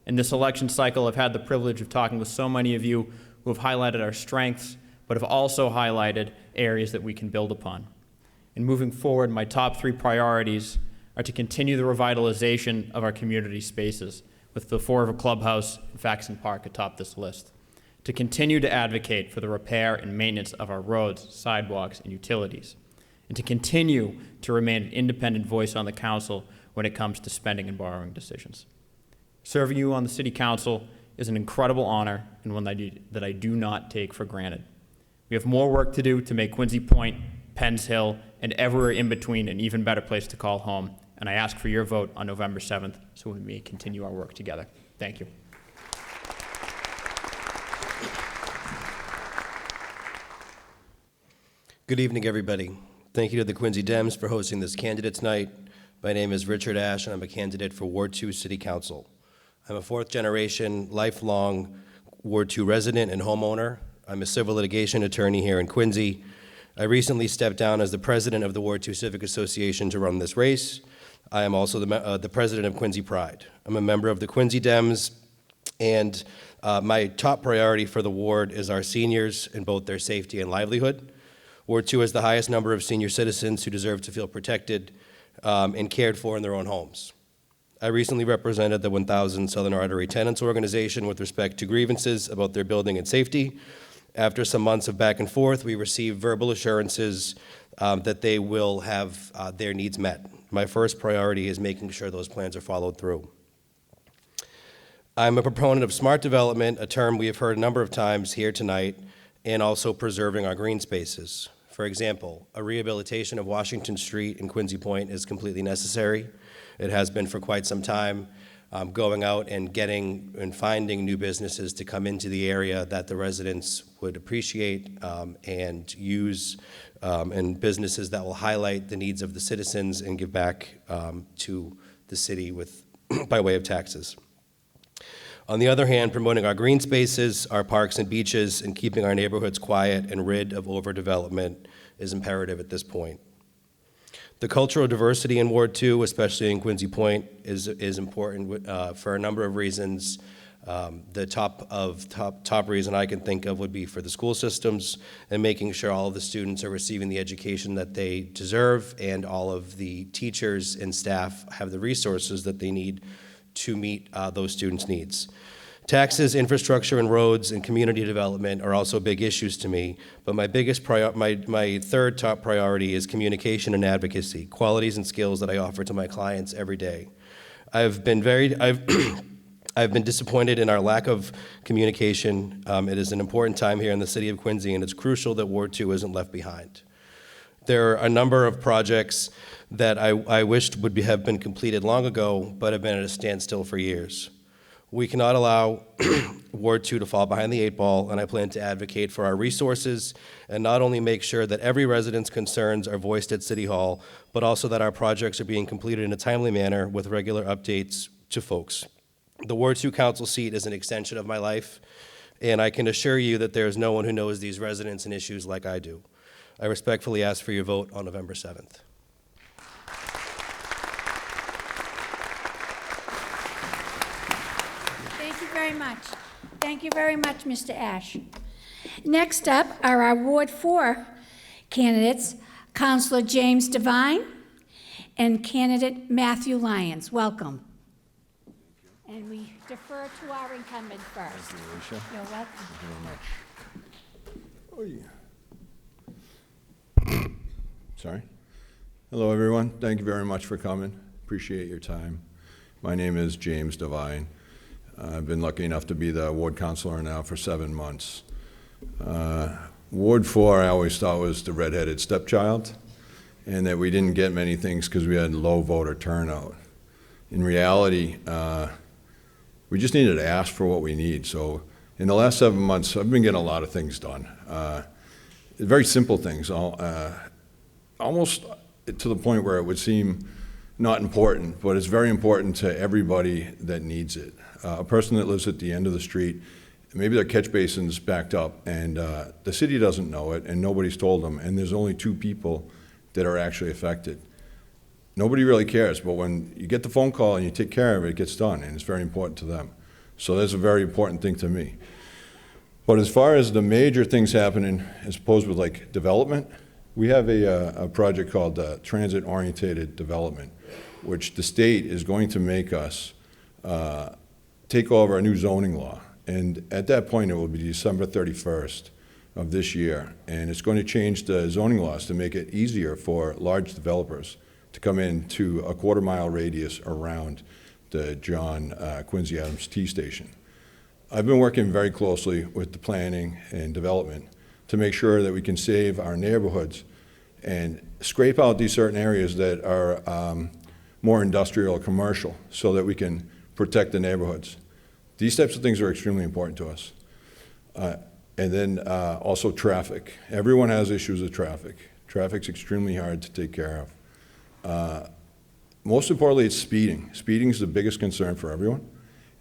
In this election cycle, I've had the privilege of talking with so many of you who have highlighted our strengths, but have also highlighted areas that we can build upon. And moving forward, my top 3 priorities are to continue the revitalization of our community spaces, with the Forever Clubhouse and Faxon Park atop this list. To continue to advocate for the repair and maintenance of our roads, sidewalks, and utilities. And to continue to remain an independent voice on the council when it comes to spending and borrowing decisions. Serving you on the City Council is an incredible honor and one that I do not take for granted. We have more work to do to make Quincy Point, Penns Hill, and everywhere in between an even better place to call home, and I ask for your vote on November 7th so we may continue our work together. Thank you. Good evening, everybody. Thank you to the Quincy Dems for hosting this Candidates Night. My name is Richard Ash, and I'm a candidate for Ward 2 City Council. I'm a 4th-generation, lifelong Ward 2 resident and homeowner. I'm a civil litigation attorney here in Quincy. I recently stepped down as the president of the Ward 2 Civic Association to run this race. I am also the president of Quincy Pride. I'm a member of the Quincy Dems, and my top priority for the ward is our seniors and both their safety and livelihood. Ward 2 has the highest number of senior citizens who deserve to feel protected and cared for in their own homes. I recently represented the 1000 Southern Artery Tenants Organization with respect to grievances about their building and safety. After some months of back and forth, we received verbal assurances that they will have their needs met. My first priority is making sure those plans are followed through. I'm a proponent of smart development, a term we have heard a number of times here tonight, and also preserving our green spaces. For example, a rehabilitation of Washington Street in Quincy Point is completely necessary. It has been for quite some time. Going out and getting and finding new businesses to come into the area that the residents would appreciate and use, and businesses that will highlight the needs of the citizens and give back to the city with by way of taxes. On the other hand, promoting our green spaces, our parks and beaches, and keeping our neighborhoods quiet and rid of overdevelopment is imperative at this point. The cultural diversity in Ward 2, especially in Quincy Point, is important for a number of reasons. The top reason I can think of would be for the school systems and making sure all of the students are receiving the education that they deserve and all of the teachers and staff have the resources that they need to meet those students' needs. Taxes, infrastructure, and roads and community development are also big issues to me, but my third top priority is communication and advocacy, qualities and skills that I offer to my clients every day. I've been disappointed in our lack of communication. It is an important time here in the city of Quincy, and it's crucial that Ward 2 isn't left behind. There are a number of projects that I wished would have been completed long ago, but have been at a standstill for years. We cannot allow Ward 2 to fall behind the 8 ball, and I plan to advocate for our resources and not only make sure that every resident's concerns are voiced at City Hall, but also that our projects are being completed in a timely manner with regular updates to folks. The Ward 2 council seat is an extension of my life, and I can assure you that there is no one who knows these residents and issues like I do. I respectfully ask for your vote on November 7th. Thank you very much. Thank you very much, Mr. Ash. Next up are our Ward 4 candidates, Councilor James Devine and candidate Matthew Lyons. Welcome. And we defer to our incumbent first. Thank you, Alicia. You're welcome. Thank you very much. Sorry. Hello, everyone. Thank you very much for coming. Appreciate your time. My name is James Devine. I've been lucky enough to be the ward councilor now for 7 months. Ward 4, I always thought was the redheaded stepchild, and that we didn't get many things because we had low voter turnout. In reality, we just needed to ask for what we need. So in the last 7 months, I've been getting a lot of things done. Very simple things. Almost, to the point where it would seem not important, but it's very important to everybody that needs it. A person that lives at the end of the street, maybe their catch basin's backed up, and the city doesn't know it, and nobody's told them, and there's only 2 people that are actually affected. Nobody really cares, but when you get the phone call and you take care of it, it gets done, and it's very important to them. So that's a very important thing to me. But as far as the major things happening, as opposed with like development, we have a project called Transit-Orientated Development, which the state is going to make us take over a new zoning law. And at that point, it will be December 31st of this year. And it's going to change the zoning laws to make it easier for large developers to come in to a quarter-mile radius around the John Quincy Adams T Station. I've been working very closely with the planning and development to make sure that we can save our neighborhoods and scrape out these certain areas that are more industrial or commercial so that we can protect the neighborhoods. These types of things are extremely important to us. And then also traffic. Everyone has issues with traffic. Traffic's extremely hard to take care of. Most importantly, it's speeding. Speeding is the biggest concern for everyone.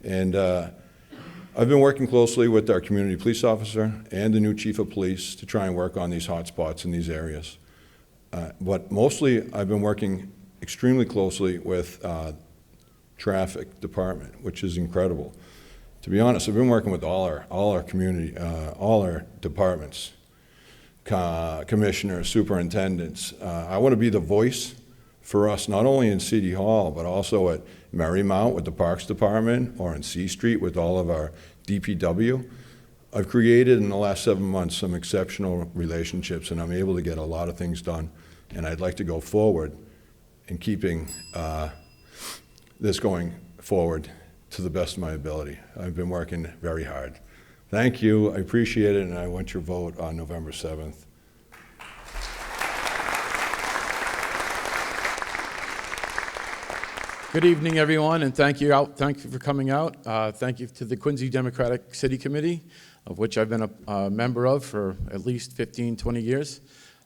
And I've been working closely with our community police officer and the new chief of police to try and work on these hot spots in these areas. But mostly, I've been working extremely closely with traffic department, which is incredible. To be honest, I've been working with all our community, all our departments, commissioners, superintendents. I want to be the voice for us, not only in City Hall, but also at Marymount with the Parks Department, or in C Street with all of our DPW. I've created in the last 7 months some exceptional relationships, and I'm able to get a lot of things done. And I'd like to go forward in keeping this going forward to the best of my ability. I've been working very hard. Thank you, I appreciate it, and I want your vote on November 7th. Good evening, everyone, and thank you for coming out. Thank you to the Quincy Democratic City Committee, of which I've been a member of for at least 15, 20 years.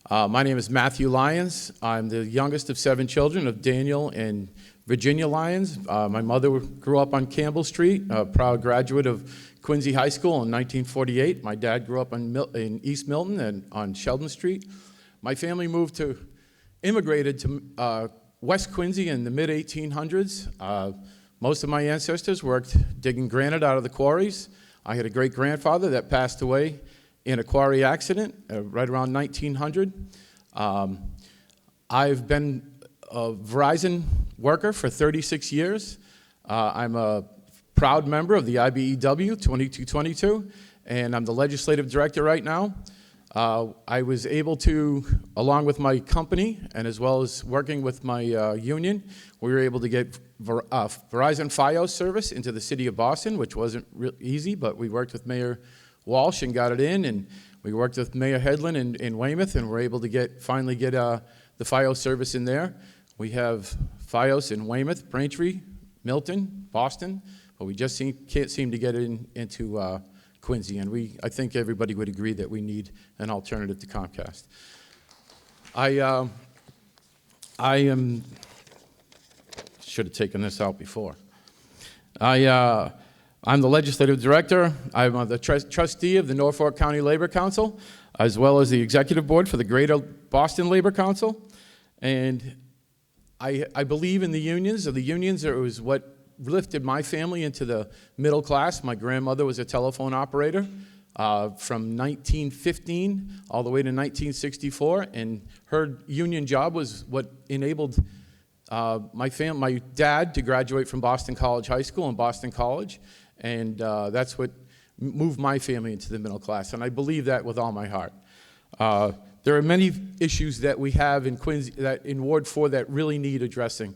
My name is Matthew Lyons. I'm the youngest of 7 children of Daniel and Virginia Lyons. My mother grew up on Campbell Street, a proud graduate of Quincy High School in 1948. My dad grew up in East Milton and on Sheldon Street. My family immigrated to West Quincy in the mid-1800s. Most of my ancestors worked digging granite out of the quarries. I had a great-grandfather that passed away in a quarry accident right around 1900. I've been a Verizon worker for 36 years. I'm a proud member of the IBEW 2222, and I'm the legislative director right now. I was able to, along with my company and as well as working with my union, we were able to get Verizon Fios service into the city of Boston, which wasn't easy, but we worked with Mayor Walsh and got it in, and we worked with Mayor Headland in Weymouth, and we're able to finally get the Fios service in there. We have Fios in Weymouth, Braintree, Milton, Boston, but we just can't seem to get it into Quincy, and I think everybody would agree that we need an alternative to Comcast. Should have taken this out before. I'm the legislative director. I'm the trustee of the Norfolk County Labor Council, as well as the executive board for the Greater Boston Labor Council. And I believe in the unions. The unions was what lifted my family into the middle class. My grandmother was a telephone operator from 1915 all the way to 1964, and her union job was what enabled my dad to graduate from Boston College High School and Boston College, and that's what moved my family into the middle class, and I believe that with all my heart. There are many issues that we have in Quincy, in Ward 4, that really need addressing.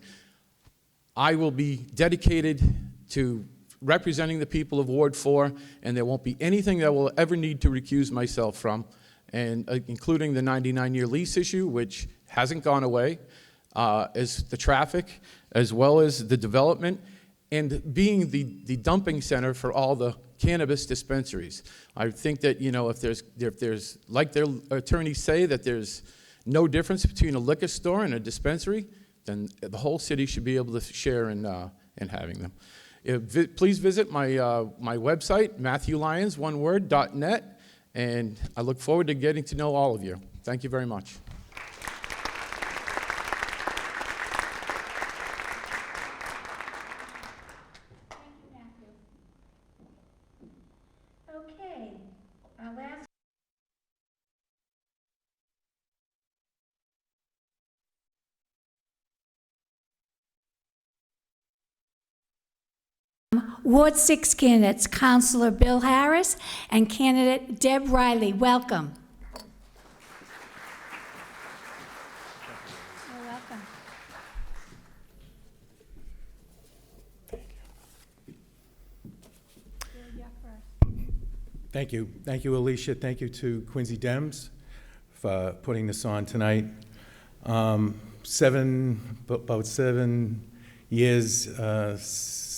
I will be dedicated to representing the people of Ward 4, and there won't be anything that will ever need to recuse myself from, and including the 99-year lease issue, which hasn't gone away, as the traffic, as well as the development, and being the dumping center for all the cannabis dispensaries. I think that, if there's like their attorneys say, that there's no difference between a liquor store and a dispensary, then the whole city should be able to share in having them. Please visit my website, MatthewLyons.net, and I look forward to getting to know all of you. Thank you very much. Okay, our last. Ward 6 candidates, Councilor Bill Harris and candidate Deb Riley. Welcome. You're welcome. Thank you. Thank you, Alicia. Thank you to Quincy Dems for putting this on tonight. About 7 years,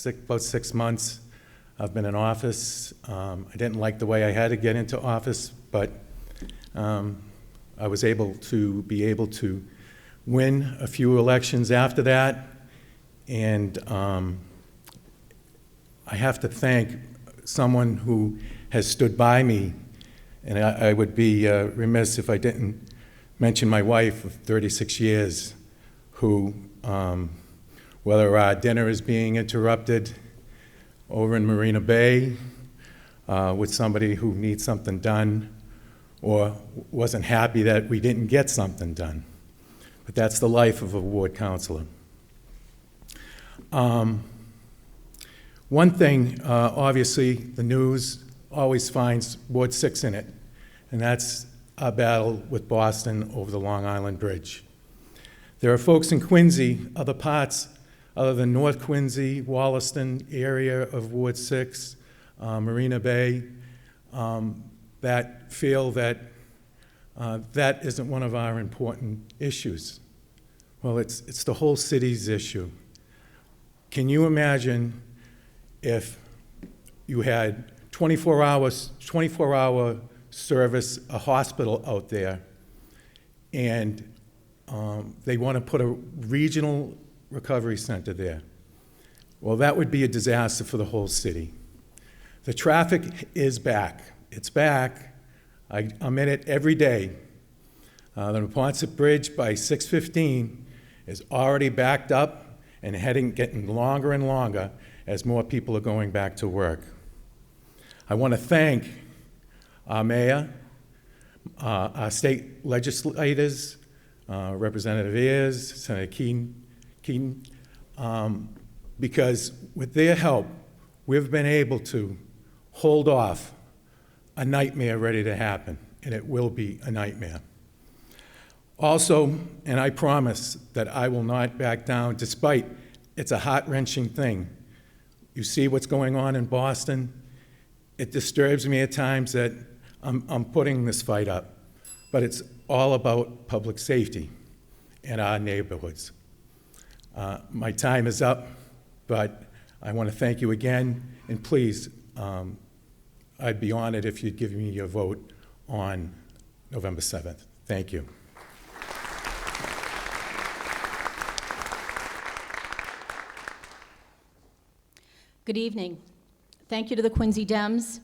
about 6 months, I've been in office. I didn't like the way I had to get into office, but I was able to win a few elections after that. And I have to thank someone who has stood by me, and I would be remiss if I didn't mention my wife of 36 years, who, whether our dinner is being interrupted over in Marina Bay with somebody who needs something done, or wasn't happy that we didn't get something done. But that's the life of a ward councilor. One thing, obviously, the news always finds Ward 6 in it, and that's our battle with Boston over the Long Island Bridge. There are folks in Quincy, other parts other than North Quincy, Wollaston area of Ward 6, Marina Bay, that feel that that isn't one of our important issues. Well, it's the whole city's issue. Can you imagine if you had 24-hour service, a hospital out there, and they want to put a regional recovery center there? Well, that would be a disaster for the whole city. The traffic is back. It's back. I'm in it every day. The Neponset Bridge by 6:15 is already backed up and getting longer and longer as more people are going back to work. I want to thank our mayor, our state legislators, Representative Ayers, Senator Keaton, because with their help, we've been able to hold off a nightmare ready to happen, and it will be a nightmare. Also, and I promise that I will not back down, despite it's a heart-wrenching thing. You see what's going on in Boston. It disturbs me at times that I'm putting this fight up, but it's all about public safety in our neighborhoods. My time is up, but I want to thank you again, and please, I'd be honored if you'd give me your vote on November 7th. Thank you. Good evening. Thank you to the Quincy Dems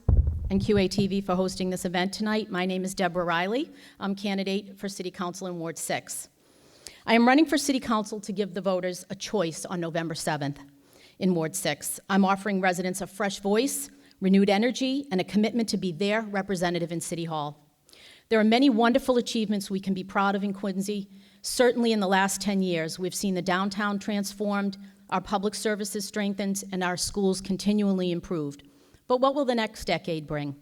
and QATV for hosting this event tonight. My name is Deborah Riley. I'm candidate for City Council in Ward 6. I am running for City Council to give the voters a choice on November 7th in Ward 6. I'm offering residents a fresh voice, renewed energy, and a commitment to be their representative in City Hall. There are many wonderful achievements we can be proud of in Quincy. Certainly in the last 10 years, we've seen the downtown transformed, our public services strengthened, and our schools continually improved. But what will the next decade bring?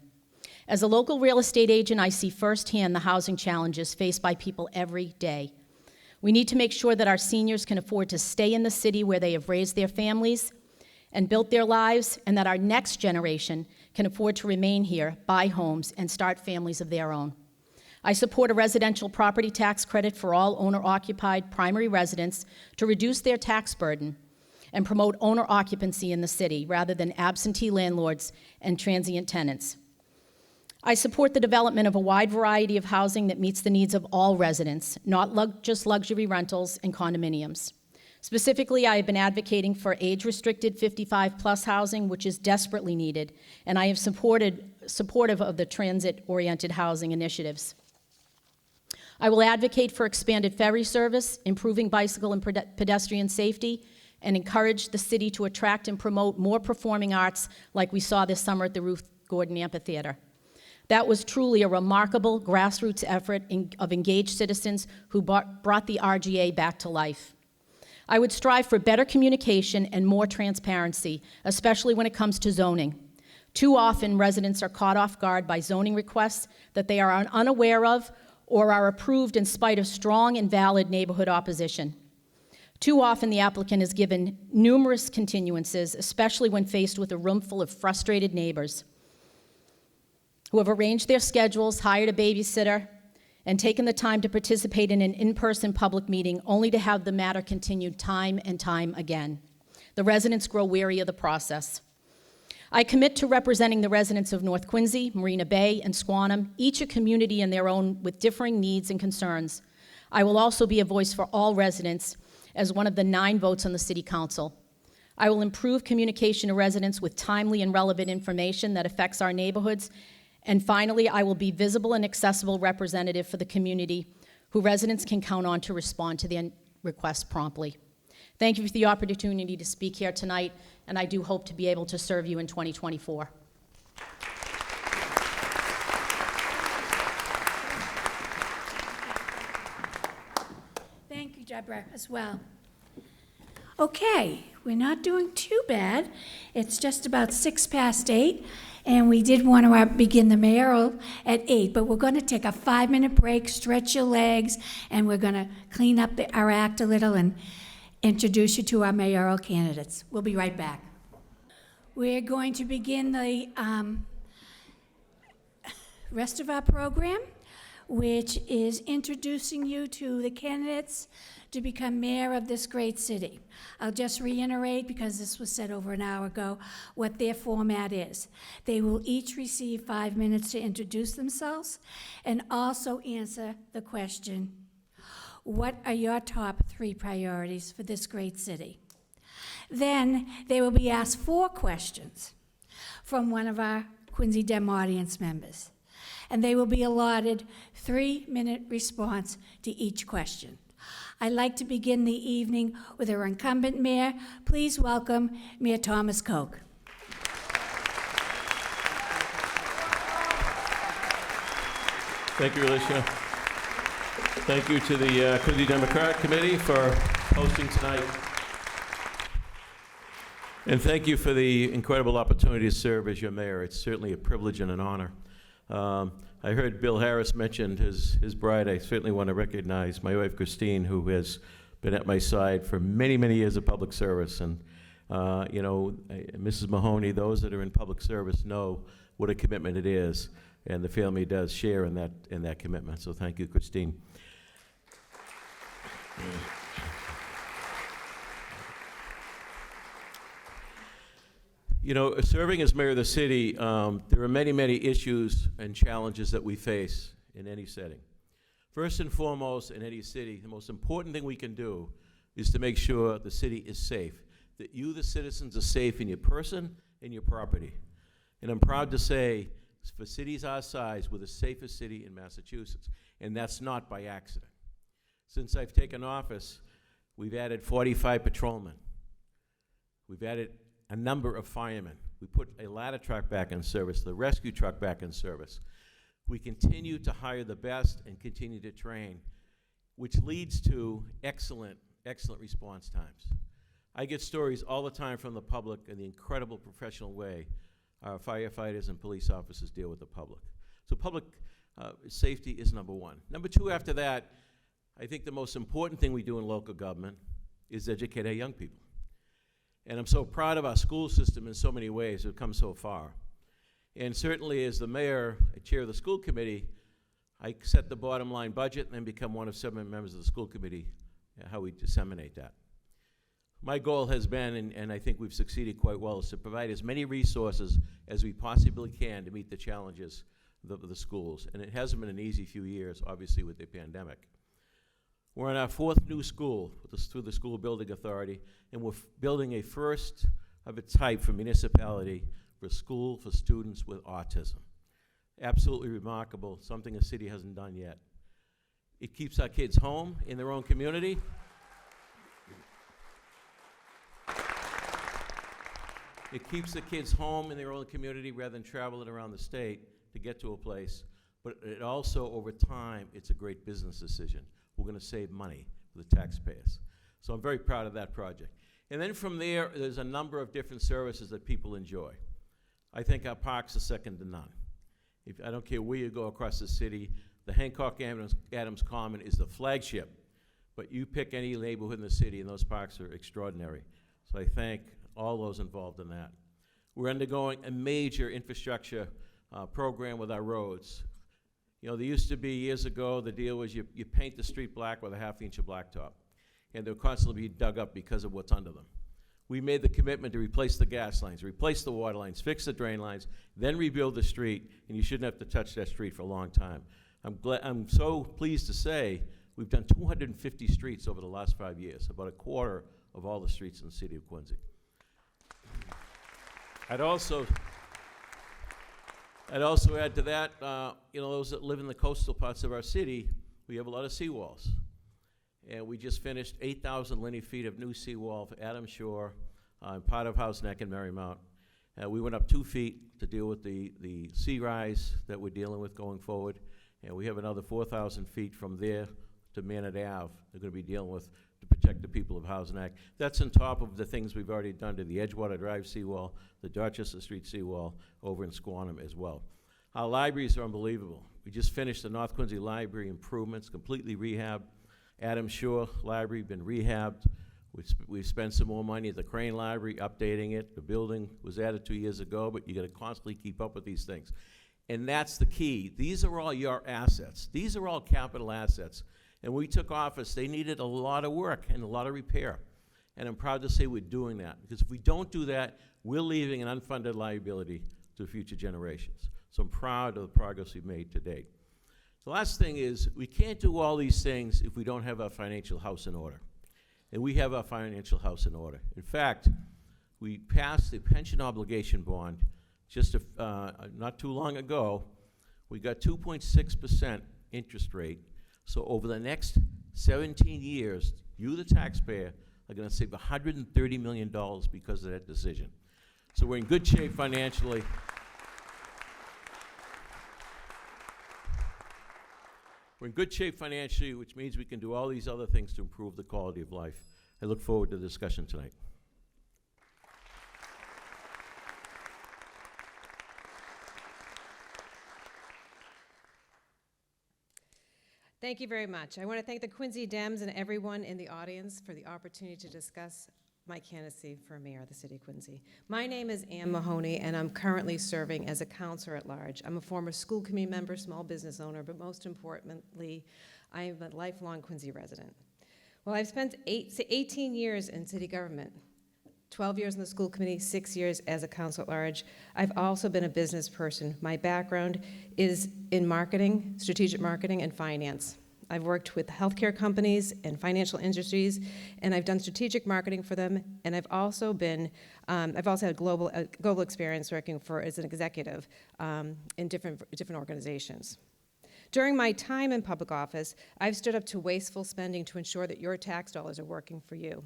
As a local real estate agent, I see firsthand the housing challenges faced by people every day. We need to make sure that our seniors can afford to stay in the city where they have raised their families and built their lives, and that our next generation can afford to remain here, buy homes, and start families of their own. I support a residential property tax credit for all owner-occupied primary residents to reduce their tax burden and promote owner occupancy in the city rather than absentee landlords and transient tenants. I support the development of a wide variety of housing that meets the needs of all residents, not just luxury rentals and condominiums. Specifically, I have been advocating for age-restricted 55-plus housing, which is desperately needed, and I have supportive of the transit-oriented housing initiatives. I will advocate for expanded ferry service, improving bicycle and pedestrian safety, and encourage the city to attract and promote more performing arts like we saw this summer at the Ruth Gordon Amphitheater. That was truly a remarkable grassroots effort of engaged citizens who brought the RGA back to life. I would strive for better communication and more transparency, especially when it comes to zoning. Too often, residents are caught off guard by zoning requests that they are unaware of or are approved in spite of strong and valid neighborhood opposition. Too often, the applicant is given numerous continuances, especially when faced with a room full of frustrated neighbors who have arranged their schedules, hired a babysitter, and taken the time to participate in an in-person public meeting only to have the matter continued time and time again. The residents grow weary of the process. I commit to representing the residents of North Quincy, Marina Bay, and Squantum, each a community in their own with differing needs and concerns. I will also be a voice for all residents as one of the 9 votes on the City Council. I will improve communication to residents with timely and relevant information that affects our neighborhoods. And finally, I will be visible and accessible representative for the community who residents can count on to respond to their requests promptly. Thank you for the opportunity to speak here tonight, and I do hope to be able to serve you in 2024. Thank you, Deborah, as well. Okay, we're not doing too bad. It's just about 8:06, and we did want to begin the mayoral at 8, but we're going to take a 5-minute break, stretch your legs, and we're going to clean up our act a little and introduce you to our mayoral candidates. We'll be right back. We're going to begin the rest of our program, which is introducing you to the candidates to become mayor of this great city. I'll just reiterate, because this was said over an hour ago, what their format is. They will each receive 5 minutes to introduce themselves and also answer the question, what are your top 3 priorities for this great city? Then they will be asked 4 questions from one of our Quincy Dem audience members, and they will be allotted 3-minute response to each question. I'd like to begin the evening with our incumbent mayor. Please welcome Mayor Thomas Koch. Thank you, Alicia. Thank you to the Quincy Democratic Committee for hosting tonight. And thank you for the incredible opportunity to serve as your mayor. It's certainly a privilege and an honor. I heard Bill Harris mention his bride. I certainly want to recognize my wife, Christine, who has been at my side for many, many years of public service. And, Mrs. Mahoney, those that are in public service know what a commitment it is. And the family does share in that commitment. So thank you, Christine. You know, serving as mayor of the city, there are many, many issues and challenges that we face in any setting. First and foremost, in any city, the most important thing we can do is to make sure the city is safe, that you, the citizens, are safe in your person and your property. And I'm proud to say, for cities our size, we're the safest city in Massachusetts, and that's not by accident. Since I've taken office, we've added 45 patrolmen. We've added a number of firemen. We put a ladder truck back in service, the rescue truck back in service. We continue to hire the best and continue to train, which leads to excellent response times. I get stories all the time from the public in the incredible professional way our firefighters and police officers deal with the public. So public safety is number 1. Number 2 after that, I think the most important thing we do in local government is educate our young people. And I'm so proud of our school system in so many ways. We've come so far. And certainly as the mayor, I chair of the school committee, I set the bottom line budget and then become one of 7 members of the school committee, how we disseminate that. My goal has been, and I think we've succeeded quite well, is to provide as many resources as we possibly can to meet the challenges the schools, and it hasn't been an easy few years, obviously, with the pandemic. We're in our 4th new school through the School Building Authority, and we're building a first of its type for municipality for a school for students with autism. Absolutely remarkable, something the city hasn't done yet. It keeps our kids home in their own community. It keeps the kids home in their own community rather than traveling around the state to get to a place. But it also, over time, it's a great business decision. We're going to save money for the taxpayers. So I'm very proud of that project. And then from there, there's a number of different services that people enjoy. I think our parks are second to none. I don't care where you go across the city, the Hancock Adams Common is the flagship. But you pick any neighborhood in the city, and those parks are extraordinary. So I thank all those involved in that. We're undergoing a major infrastructure program with our roads. You know, there used to be, years ago, the deal was you paint the street black with a half-inch of blacktop, and they'll constantly be dug up because of what's under them. We made the commitment to replace the gas lines, replace the water lines, fix the drain lines, then rebuild the street, and you shouldn't have to touch that street for a long time. I'm so pleased to say we've done 250 streets over the last 5 years, about a quarter of all the streets in the city of Quincy. I'd also add to that, you know, those that live in the coastal parts of our city, we have a lot of seawalls. And we just finished 8,000 linear feet of new seawall for Adams Shore, part of House Neck and Marymount. We went up 2 feet to deal with the sea rise that we're dealing with going forward. And we have another 4,000 feet from there to Manor Ave they're going to be dealing with to protect the people of House Neck. That's on top of the things we've already done to the Edgewater Drive seawall, the Dorchester Street seawall over in Squantum as well. Our libraries are unbelievable. We just finished the North Quincy Library improvements, completely rehabbed. Adams Shore Library been rehabbed. We've spent some more money at the Crane Library, updating it. The building was added 2 years ago, but you got to constantly keep up with these things. And that's the key. These are all your assets. These are all capital assets. And when we took office, they needed a lot of work and a lot of repair. And I'm proud to say we're doing that, because if we don't do that, we're leaving an unfunded liability to future generations. So I'm proud of the progress we've made to date. The last thing is, we can't do all these things if we don't have our financial house in order. And we have our financial house in order. In fact, we passed the pension obligation bond just not too long ago. We got 2.6% interest rate. So over the next 17 years, you, the taxpayer, are going to save $130 million because of that decision. So we're in good shape financially. We're in good shape financially, which means we can do all these other things to improve the quality of life. I look forward to the discussion tonight. Thank you very much. I want to thank the Quincy Dems and everyone in the audience for the opportunity to discuss my candidacy for mayor of the city of Quincy. My name is Ann Mahoney, and I'm currently serving as a counselor at large. I'm a former school committee member, small business owner, but most importantly, I am a lifelong Quincy resident. Well, I've spent 18 years in city government, 12 years in the school committee, 6 years as a council at large. I've also been a business person. My background is in marketing, strategic marketing, and finance. I've worked with healthcare companies and financial industries, and I've done strategic marketing for them. And I've also had global experience working as an executive in different organizations. During my time in public office, I've stood up to wasteful spending to ensure that your tax dollars are working for you.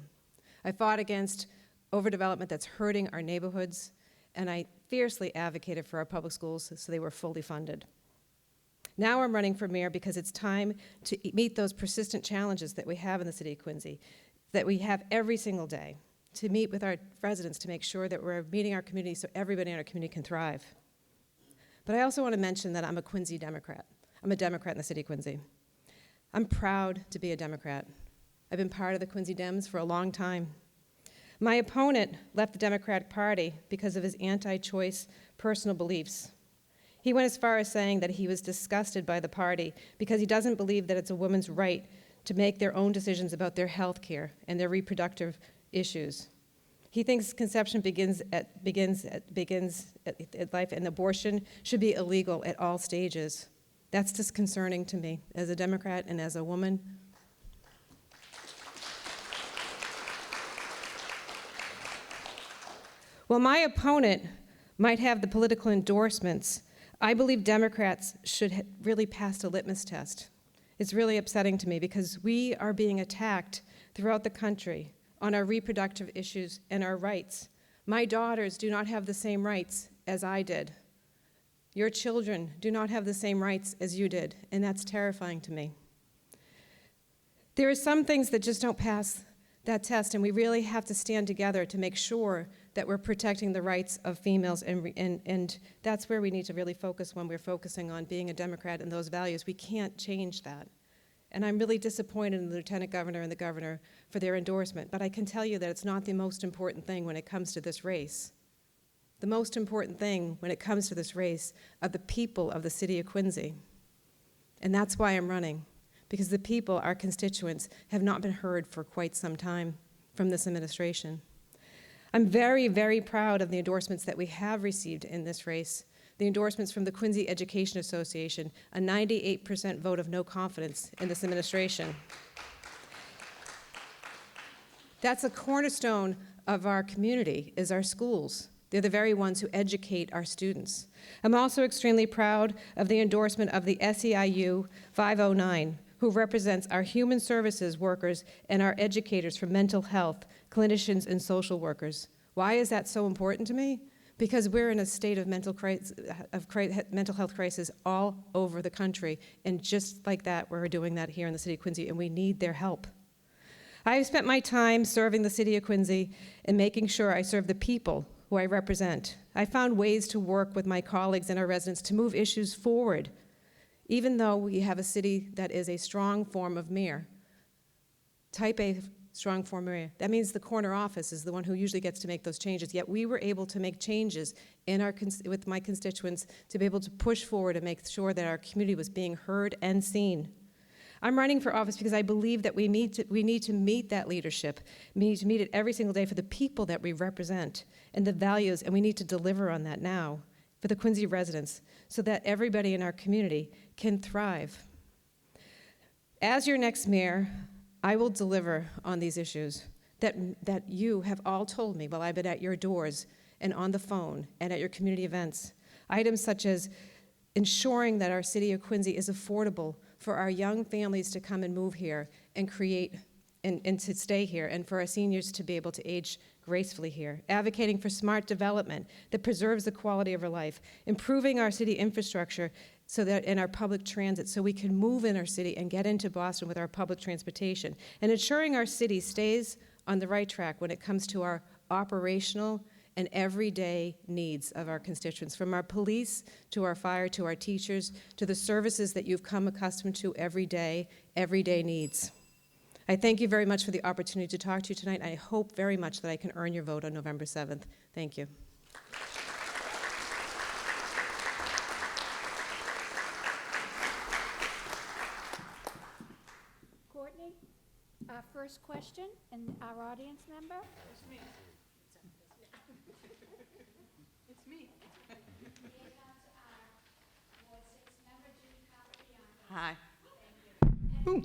I fought against overdevelopment that's hurting our neighborhoods, and I fiercely advocated for our public schools so they were fully funded. Now I'm running for mayor because it's time to meet those persistent challenges that we have in the city of Quincy, that we have every single day, to meet with our residents to make sure that we're meeting our community so everybody in our community can thrive. But I also want to mention that I'm a Quincy Democrat. I'm a Democrat in the city of Quincy. I'm proud to be a Democrat. I've been part of the Quincy Dems for a long time. My opponent left the Democratic Party because of his anti-choice personal beliefs. He went as far as saying that he was disgusted by the party because he doesn't believe that it's a woman's right to make their own decisions about their health care and their reproductive issues. He thinks conception begins at life, and abortion should be illegal at all stages. That's disconcerting to me as a Democrat and as a woman. While my opponent might have the political endorsements, I believe Democrats should really pass a litmus test. It's really upsetting to me because we are being attacked throughout the country on our reproductive issues and our rights. My daughters do not have the same rights as I did. Your children do not have the same rights as you did, and that's terrifying to me. There are some things that just don't pass that test, and we really have to stand together to make sure that we're protecting the rights of females, and that's where we need to really focus when we're focusing on being a Democrat and those values. We can't change that. And I'm really disappointed in the Lieutenant Governor and the Governor for their endorsement, but I can tell you that it's not the most important thing when it comes to this race. The most important thing when it comes to this race are the people of the city of Quincy. And that's why I'm running, because the people, our constituents, have not been heard for quite some time from this administration. I'm very, very proud of the endorsements that we have received in this race. The endorsements from the Quincy Education Association, a 98% vote of no confidence in this administration. That's a cornerstone of our community, is our schools. They're the very ones who educate our students. I'm also extremely proud of the endorsement of the SEIU 509, who represents our human services workers and our educators for mental health, clinicians, and social workers. Why is that so important to me? Because we're in a state of mental health crisis all over the country, and just like that, we're doing that here in the city of Quincy, and we need their help. I've spent my time serving the city of Quincy and making sure I serve the people who I represent. I found ways to work with my colleagues and our residents to move issues forward, even though we have a city that is a strong form of mayor. Type A strong form of mayor. That means the corner office is the one who usually gets to make those changes, yet we were able to make changes with my constituents to be able to push forward and make sure that our community was being heard and seen. I'm running for office because I believe that we need to meet that leadership. We need to meet it every single day for the people that we represent and the values, and we need to deliver on that now for the Quincy residents so that everybody in our community can thrive. As your next mayor, I will deliver on these issues that you have all told me while I've been at your doors and on the phone and at your community events. Items such as ensuring that our city of Quincy is affordable for our young families to come and move here and create and to stay here, and for our seniors to be able to age gracefully here. Advocating for smart development that preserves the quality of our life. Improving our city infrastructure so that in our public transit, so we can move in our city and get into Boston with our public transportation. And ensuring our city stays on the right track when it comes to our operational and everyday needs of our constituents, from our police to our fire to our teachers to the services that you've come accustomed to everyday needs. I thank you very much for the opportunity to talk to you tonight. I hope very much that I can earn your vote on November 7th. Thank you. Courtney, our first question, and our audience member? It's me. It's me. Hi. Ooh.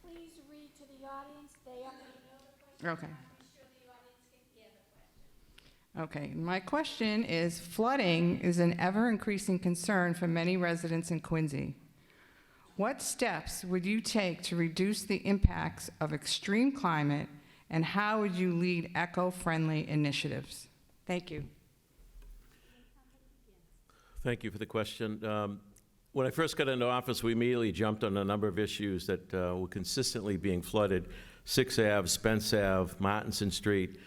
Please read to the audience. They already know the question. Okay. I'm sure the audience can hear the question. Okay, my question is, flooding is an ever-increasing concern for many residents in Quincy. What steps would you take to reduce the impacts of extreme climate, and how would you lead eco-friendly initiatives? Thank you. Thank you for the question. When I first got into office, we immediately jumped on a number of issues that were consistently being flooded. 6th Ave, Spence Ave, Martinson Street,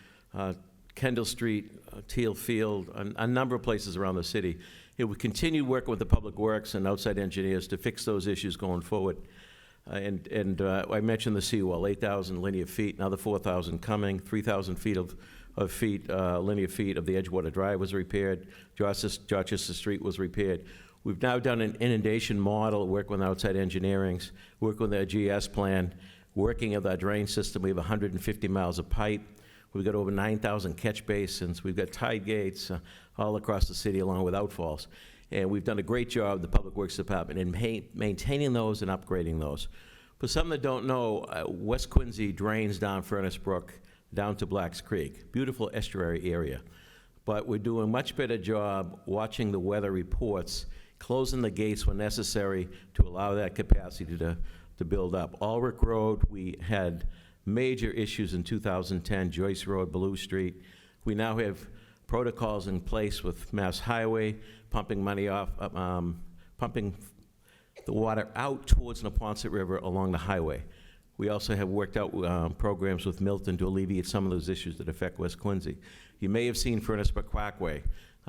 Kendall Street, Teal Field, a number of places around the city. We continued working with the Public Works and outside engineers to fix those issues going forward. I mentioned the seawall, 8,000 linear feet, another 4,000 coming, 3,000 feet of linear feet of the Edgewater Drive was repaired, Dorchester Street was repaired. We've now done an inundation model, work with outside engineering, work with their GS plan. working of our drain system. We have 150 miles of pipe. We've got over 9,000 catch basins. We've got tide gates all across the city along with outfalls. And we've done a great job, the Public Works Department, in maintaining those and upgrading those. For some that don't know, West Quincy drains down Furnace Brook down to Blacks Creek. Beautiful estuary area. But we're doing a much better job watching the weather reports, closing the gates when necessary to allow that capacity to build up. Ulrich Road, we had major issues in 2010, Joyce Road, Ballou Street. We now have protocols in place with Mass Highway, pumping money off, pumping the water out towards Neponset River along the highway. We also have worked out programs with Milton to alleviate some of those issues that affect West Quincy. You may have seen Furnace Brook Quackway,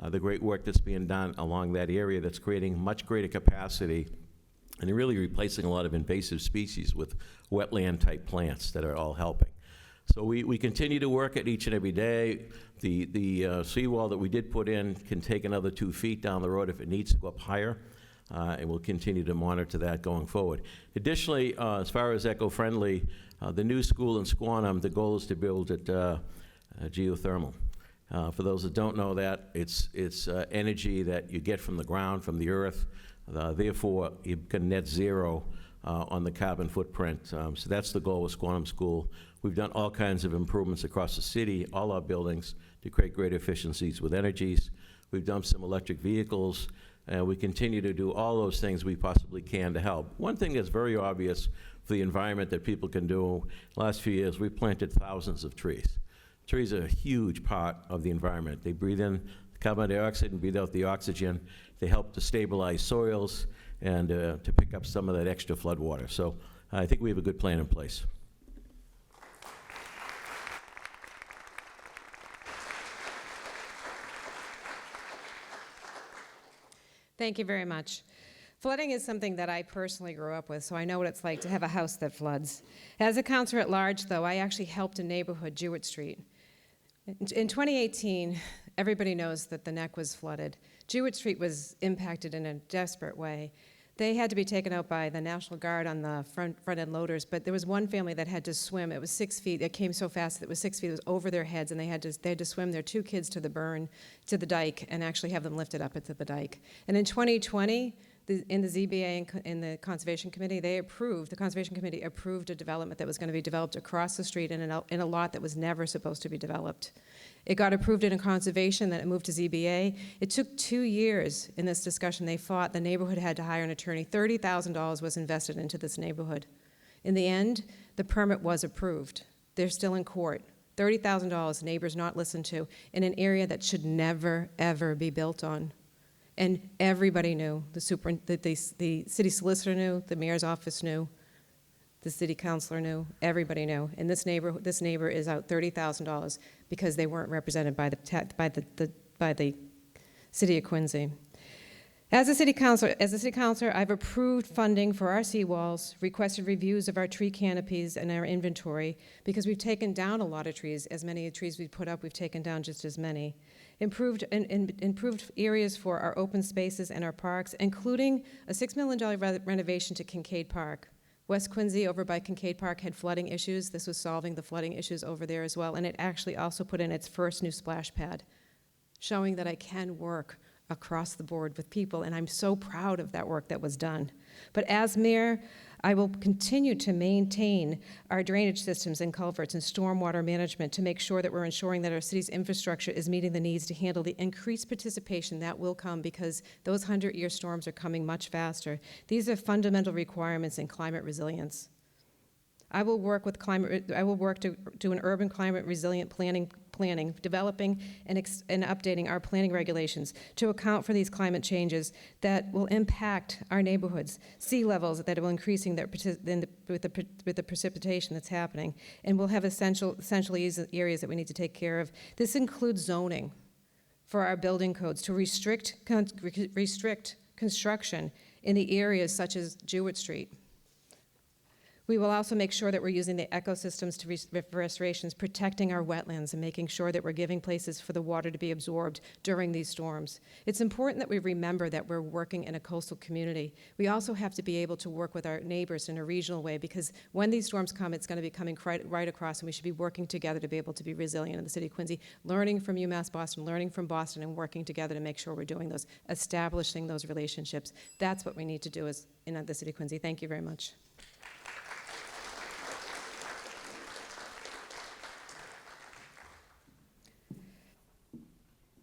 the great work that's being done along that area that's creating much greater capacity and really replacing a lot of invasive species with wetland-type plants that are all helping. So we continue to work it each and every day. The seawall that we did put in can take another 2 feet down the road if it needs to go up higher, and we'll continue to monitor that going forward. Additionally, as far as eco-friendly, the new school in Squantum, the goal is to build it geothermal. For those that don't know that, it's energy that you get from the ground, from the earth. Therefore, you've got net zero on the carbon footprint. So that's the goal with Squantum School. We've done all kinds of improvements across the city, all our buildings, to create greater efficiencies with energies. We've done some electric vehicles, and we continue to do all those things we possibly can to help. One thing that's very obvious for the environment that people can do, the last few years, we've planted thousands of trees. Trees are a huge part of the environment. They breathe in carbon dioxide and breathe out the oxygen. They help to stabilize soils and to pick up some of that extra flood water. So I think we have a good plan in place. Thank you very much. Flooding is something that I personally grew up with, so I know what it's like to have a house that floods. As a counselor at large, though, I actually helped a neighborhood, Jewett Street. In 2018, everybody knows that the neck was flooded. Jewett Street was impacted in a desperate way. They had to be taken out by the National Guard on the front-end loaders, but there was one family that had to swim. It was 6 feet. It came so fast that it was 6 feet. It was over their heads, and they had to swim their 2 kids to the burn, to the dike, and actually have them lifted up into the dike. And in 2020, in the ZBA and in the Conservation Committee, the Conservation Committee approved a development that was going to be developed across the street in a lot that was never supposed to be developed. It got approved in a conservation, then it moved to ZBA. It took 2 years in this discussion. They fought. The neighborhood had to hire an attorney. $30,000 was invested into this neighborhood. In the end, the permit was approved. They're still in court. $30,000, neighbors not listened to, in an area that should never, ever be built on. And everybody knew. The city solicitor knew, the mayor's office knew, the city councilor knew, everybody knew. And this neighbor is out $30,000 because they weren't represented by the city of Quincy. As a city councilor, I've approved funding for our seawalls, requested reviews of our tree canopies and our inventory, because we've taken down a lot of trees. As many trees we've put up, we've taken down just as many. Improved areas for our open spaces and our parks, including a $6 million renovation to Kincaid Park. West Quincy over by Kincaid Park had flooding issues. This was solving the flooding issues over there as well, and it actually also put in its first new splash pad, showing that I can work across the board with people, and I'm so proud of that work that was done. But as mayor, I will continue to maintain our drainage systems and culverts and stormwater management to make sure that we're ensuring that our city's infrastructure is meeting the needs to handle the increased participation that will come, because those 100-year storms are coming much faster. These are fundamental requirements in climate resilience. I will work to do an urban climate resilient planning, developing and updating our planning regulations to account for these climate changes that will impact our neighborhoods, sea levels that will increasing with the precipitation that's happening, and we'll have essential areas that we need to take care of. This includes zoning for our building codes to restrict construction in the areas such as Jewett Street. We will also make sure that we're using the ecosystems to restorations, protecting our wetlands and making sure that we're giving places for the water to be absorbed during these storms. It's important that we remember that we're working in a coastal community. We also have to be able to work with our neighbors in a regional way, because when these storms come, it's going to be coming right across, and we should be working together to be able to be resilient in the city of Quincy, learning from UMass Boston, learning from Boston, and working together to make sure we're doing those, establishing those relationships. That's what we need to do as in the city of Quincy. Thank you very much.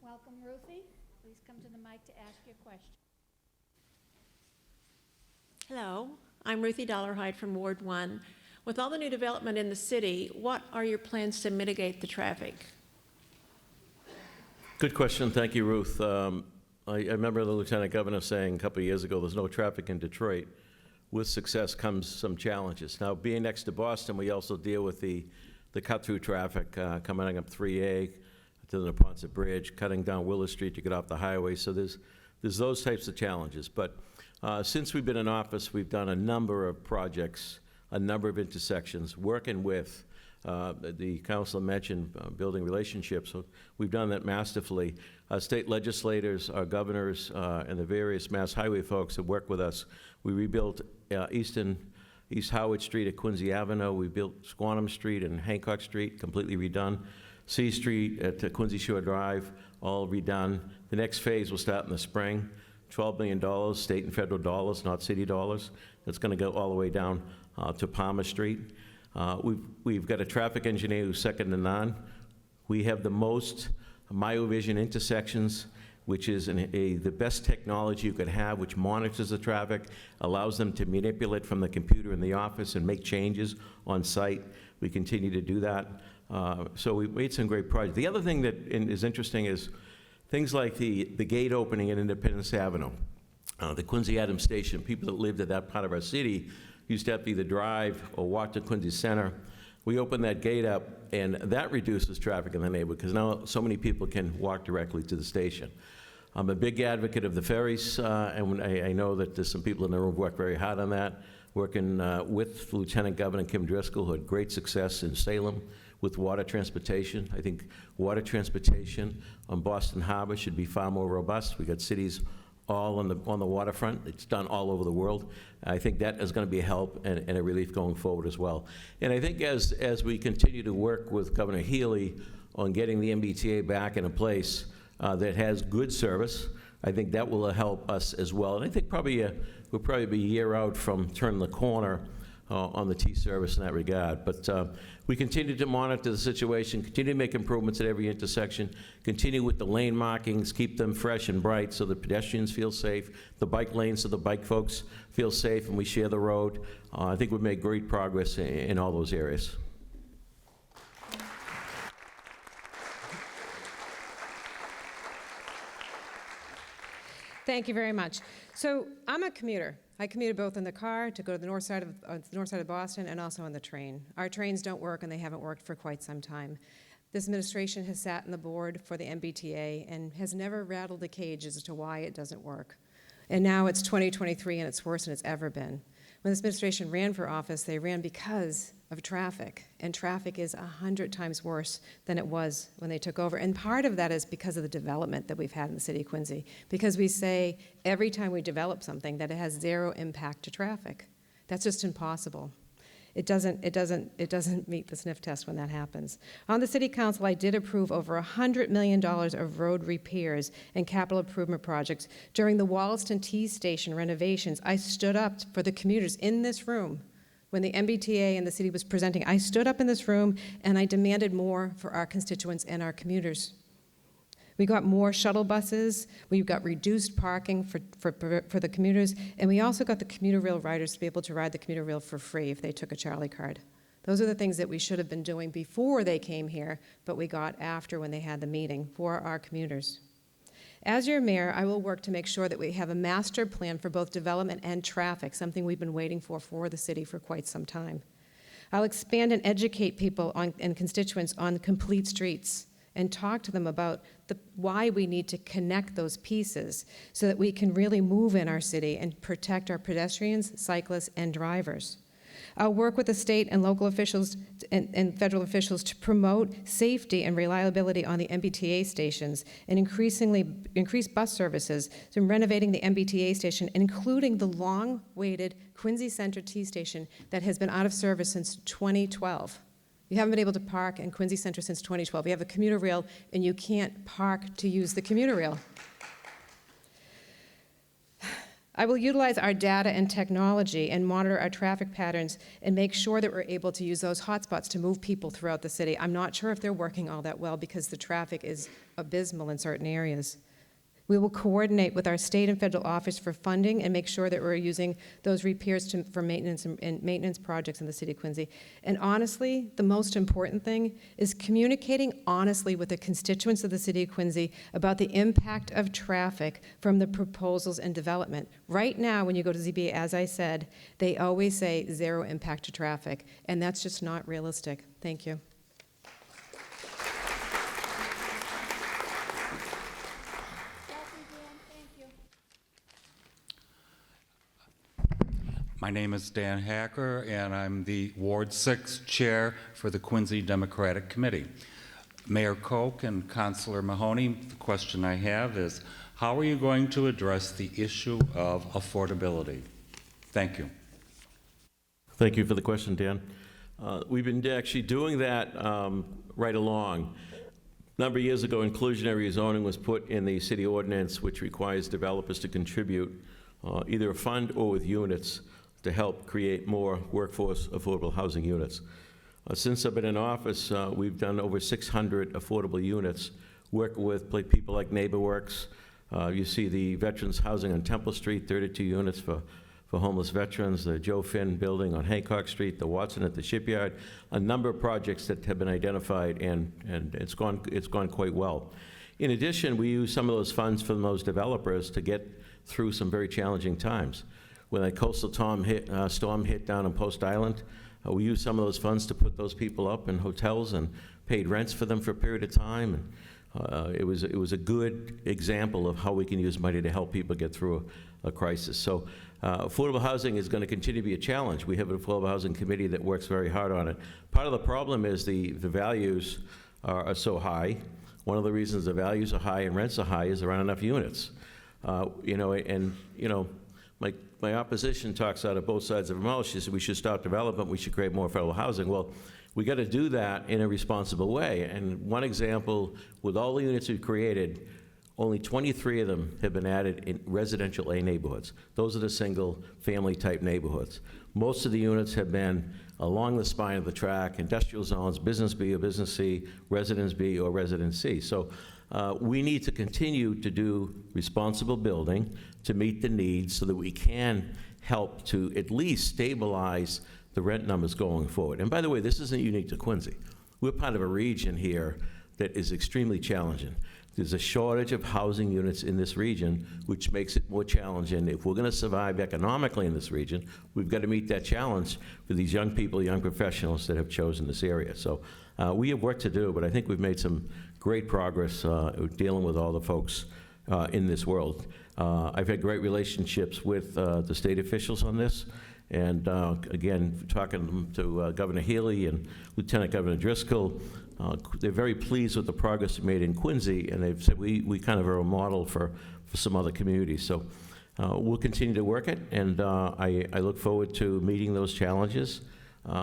Welcome, Ruthie. Please come to the mic to ask your question. Hello, I'm Ruthie Dollarhide from Ward 1. With all the new development in the city, what are your plans to mitigate the traffic? Good question. Thank you, Ruth. I remember the Lieutenant Governor saying a couple of years ago, there's no traffic in Detroit. With success comes some challenges. Now, being next to Boston, we also deal with the cut-through traffic coming up 3A to the Neponset Bridge, cutting down Willow Street to get off the highway. So there's those types of challenges. But since we've been in office, we've done a number of projects, a number of intersections, working with the council mentioned building relationships. So we've done that masterfully. State legislators, our governors, and the various Mass Highway folks have worked with us. We rebuilt East Howard Street at Quincy Avenue. We built Squantum Street and Hancock Street, completely redone. C Street at Quincy Shore Drive, all redone. The next phase will start in the spring. $12 million, state and federal dollars, not city dollars. That's going to go all the way down to Palmer Street. We've got a traffic engineer who's second to none. We have the most MyoVision intersections, which is the best technology you could have, which monitors the traffic, allows them to manipulate from the computer in the office and make changes on site. We continue to do that. So we've made some great projects. The other thing that is interesting is things like the gate opening at Independence Avenue, the Quincy Adams Station. People that lived at that part of our city used to have to either drive or walk to Quincy Center. We opened that gate up, and that reduces traffic in the neighborhood because now so many people can walk directly to the station. I'm a big advocate of the ferries, and I know that there's some people in the room who work very hard on that, working with Lieutenant Governor Kim Driscoll, who had great success in Salem with water transportation. I think water transportation on Boston Harbor should be far more robust. We got cities all on the waterfront. It's done all over the world. I think that is going to be a help and a relief going forward as well. And I think as we continue to work with Governor Healy on getting the MBTA back in a place that has good service, I think that will help us as well. And I think we'll probably be a year out from turning the corner on the T service in that regard. But we continue to monitor the situation, continue to make improvements at every intersection, continue with the lane markings, keep them fresh and bright so the pedestrians feel safe, the bike lanes so the bike folks feel safe and we share the road. I think we've made great progress in all those areas. Thank you very much. So I'm a commuter. I commuted both in the car to go to the north side of Boston and also on the train. Our trains don't work, and they haven't worked for quite some time. This administration has sat on the board for the MBTA and has never rattled the cage as to why it doesn't work. And now it's 2023, and it's worse than it's ever been. When this administration ran for office, they ran because of traffic, and traffic is 100 times worse than it was when they took over. And part of that is because of the development that we've had in the city of Quincy, because we say every time we develop something that it has zero impact to traffic. That's just impossible. It doesn't meet the sniff test when that happens. On the city council, I did approve over $100 million of road repairs and capital improvement projects. During the Wollaston T station renovations, I stood up for the commuters in this room. When the MBTA and the city was presenting, I stood up in this room and I demanded more for our constituents and our commuters. We got more shuttle buses, we got reduced parking for the commuters, and we also got the commuter rail riders to be able to ride the commuter rail for free if they took a Charlie card. Those are the things that we should have been doing before they came here, but we got after when they had the meeting for our commuters. As your mayor, I will work to make sure that we have a master plan for both development and traffic, something we've been waiting for the city for quite some time. I'll expand and educate people and constituents on complete streets and talk to them about why we need to connect those pieces so that we can really move in our city and protect our pedestrians, cyclists, and drivers. I'll work with the state and local officials and federal officials to promote safety and reliability on the MBTA stations and increase bus services, so renovating the MBTA station, including the long-awaited Quincy Center T station that has been out of service since 2012. You haven't been able to park in Quincy Center since 2012. You have a commuter rail, and you can't park to use the commuter rail. I will utilize our data and technology and monitor our traffic patterns and make sure that we're able to use those hotspots to move people throughout the city. I'm not sure if they're working all that well because the traffic is abysmal in certain areas. We will coordinate with our state and federal office for funding and make sure that we're using those repairs for maintenance and maintenance projects in the city of Quincy. And honestly, the most important thing is communicating honestly with the constituents of the city of Quincy about the impact of traffic from the proposals and development. Right now, when you go to ZBA, as I said, they always say 0 impact to traffic, and that's just not realistic. Thank you. My name is Dan Hacker, and I'm the Ward 6 Chair for the Quincy Democratic Committee. Mayor Koch and Councilor Mahoney, the question I have is, how are you going to address the issue of affordability? Thank you. Thank you for the question, Dan. We've been actually doing that right along. A number of years ago, inclusionary zoning was put in the city ordinance, which requires developers to contribute either a fund or with units to help create more workforce affordable housing units. Since I've been in office, we've done over 600 affordable units, working with people like NeighborWorks. You see the Veterans Housing on Temple Street, 32 units for homeless veterans, the Joe Finn building on Hancock Street, the Watson at the Shipyard, a number of projects that have been identified, and it's gone quite well. In addition, we use some of those funds from those developers to get through some very challenging times. When that coastal storm hit down on Post Island, we used some of those funds to put those people up in hotels and paid rents for them for a period of time. And it was a good example of how we can use money to help people get through a crisis. So affordable housing is going to continue to be a challenge. We have an affordable housing committee that works very hard on it. Part of the problem is the values are so high. One of the reasons the values are high and rents are high is there aren't enough units. My opposition talks out of both sides of her mouth. She said we should stop development, we should create more affordable housing. Well, we got to do that in a responsible way. And one example, with all the units we've created, only 23 of them have been added in residential A neighborhoods. Those are the single family type neighborhoods. Most of the units have been along the spine of the track, industrial zones, business B or business C, residence B or residence C. So we need to continue to do responsible building to meet the needs so that we can help to at least stabilize the rent numbers going forward. And by the way, this isn't unique to Quincy. We're part of a region here that is extremely challenging. There's a shortage of housing units in this region, which makes it more challenging. If we're going to survive economically in this region, we've got to meet that challenge for these young people, young professionals that have chosen this area. So we have work to do, but I think we've made some great progress dealing with all the folks in this world. I've had great relationships with the state officials on this. And again, talking to Governor Healy and Lieutenant Governor Driscoll, they're very pleased with the progress we made in Quincy, and they've said we kind of are a model for some other communities. So we'll continue to work it, and I look forward to meeting those challenges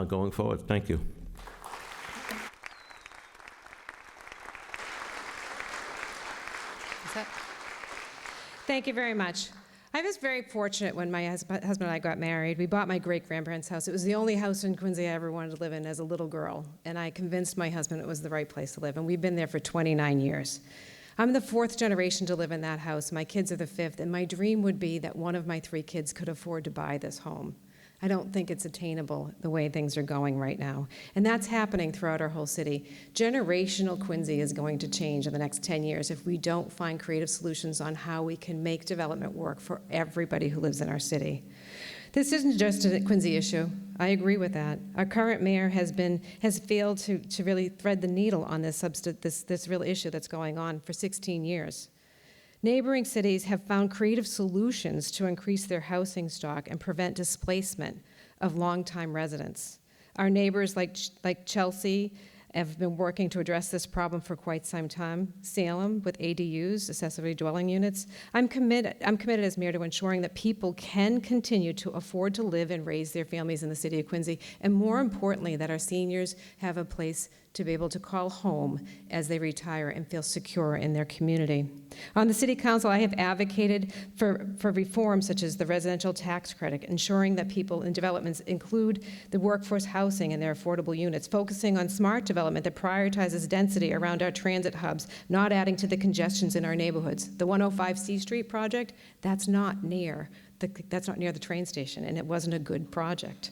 going forward. Thank you. Thank you very much. I was very fortunate when my husband and I got married. We bought my great-grandparents' house. It was the only house in Quincy I ever wanted to live in as a little girl, and I convinced my husband it was the right place to live, and we've been there for 29 years. I'm the 4th generation to live in that house. My kids are the 5th, and my dream would be that one of my 3 kids could afford to buy this home. I don't think it's attainable the way things are going right now. And that's happening throughout our whole city. Generational Quincy is going to change in the next 10 years if we don't find creative solutions on how we can make development work for everybody who lives in our city. This isn't just a Quincy issue. I agree with that. Our current mayor has failed to really thread the needle on this real issue that's going on for 16 years. Neighboring cities have found creative solutions to increase their housing stock and prevent displacement of longtime residents. Our neighbors like Chelsea have been working to address this problem for quite some time. Salem with ADUs, accessory dwelling units. I'm committed as mayor to ensuring that people can continue to afford to live and raise their families in the city of Quincy, and more importantly, that our seniors have a place to be able to call home as they retire and feel secure in their community. On the City Council, I have advocated for reforms such as the residential tax credit, ensuring that people in developments include the workforce housing in their affordable units, focusing on smart development that prioritizes density around our transit hubs, not adding to the congestions in our neighborhoods. The 105 C Street project, that's not near the train station, and it wasn't a good project.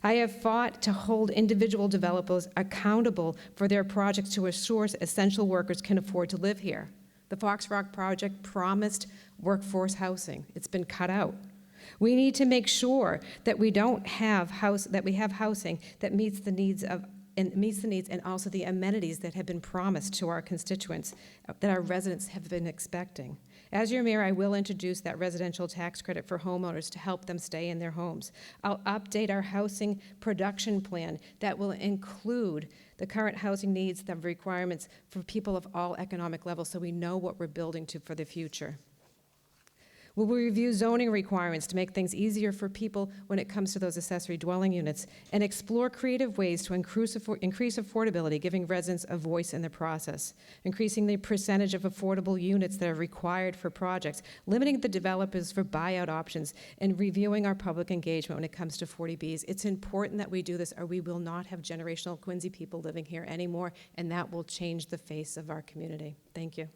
I have fought to hold individual developers accountable for their projects to assure essential workers can afford to live here. The Fox Rock project promised workforce housing. It's been cut out. We need to make sure that we have housing that meets the needs and also the amenities that have been promised to our constituents, that our residents have been expecting. As your mayor, I will introduce that residential tax credit for homeowners to help them stay in their homes. I'll update our housing production plan that will include the current housing needs, the requirements for people of all economic levels, so we know what we're building to for the future. We will review zoning requirements to make things easier for people when it comes to those accessory dwelling units, and explore creative ways to increase affordability, giving residents a voice in the process, increasing the percentage of affordable units that are required for projects, limiting the developers for buyout options, and reviewing our public engagement when it comes to 40Bs. It's important that we do this, or we will not have generational Quincy people living here anymore, and that will change the face of our community. Thank you.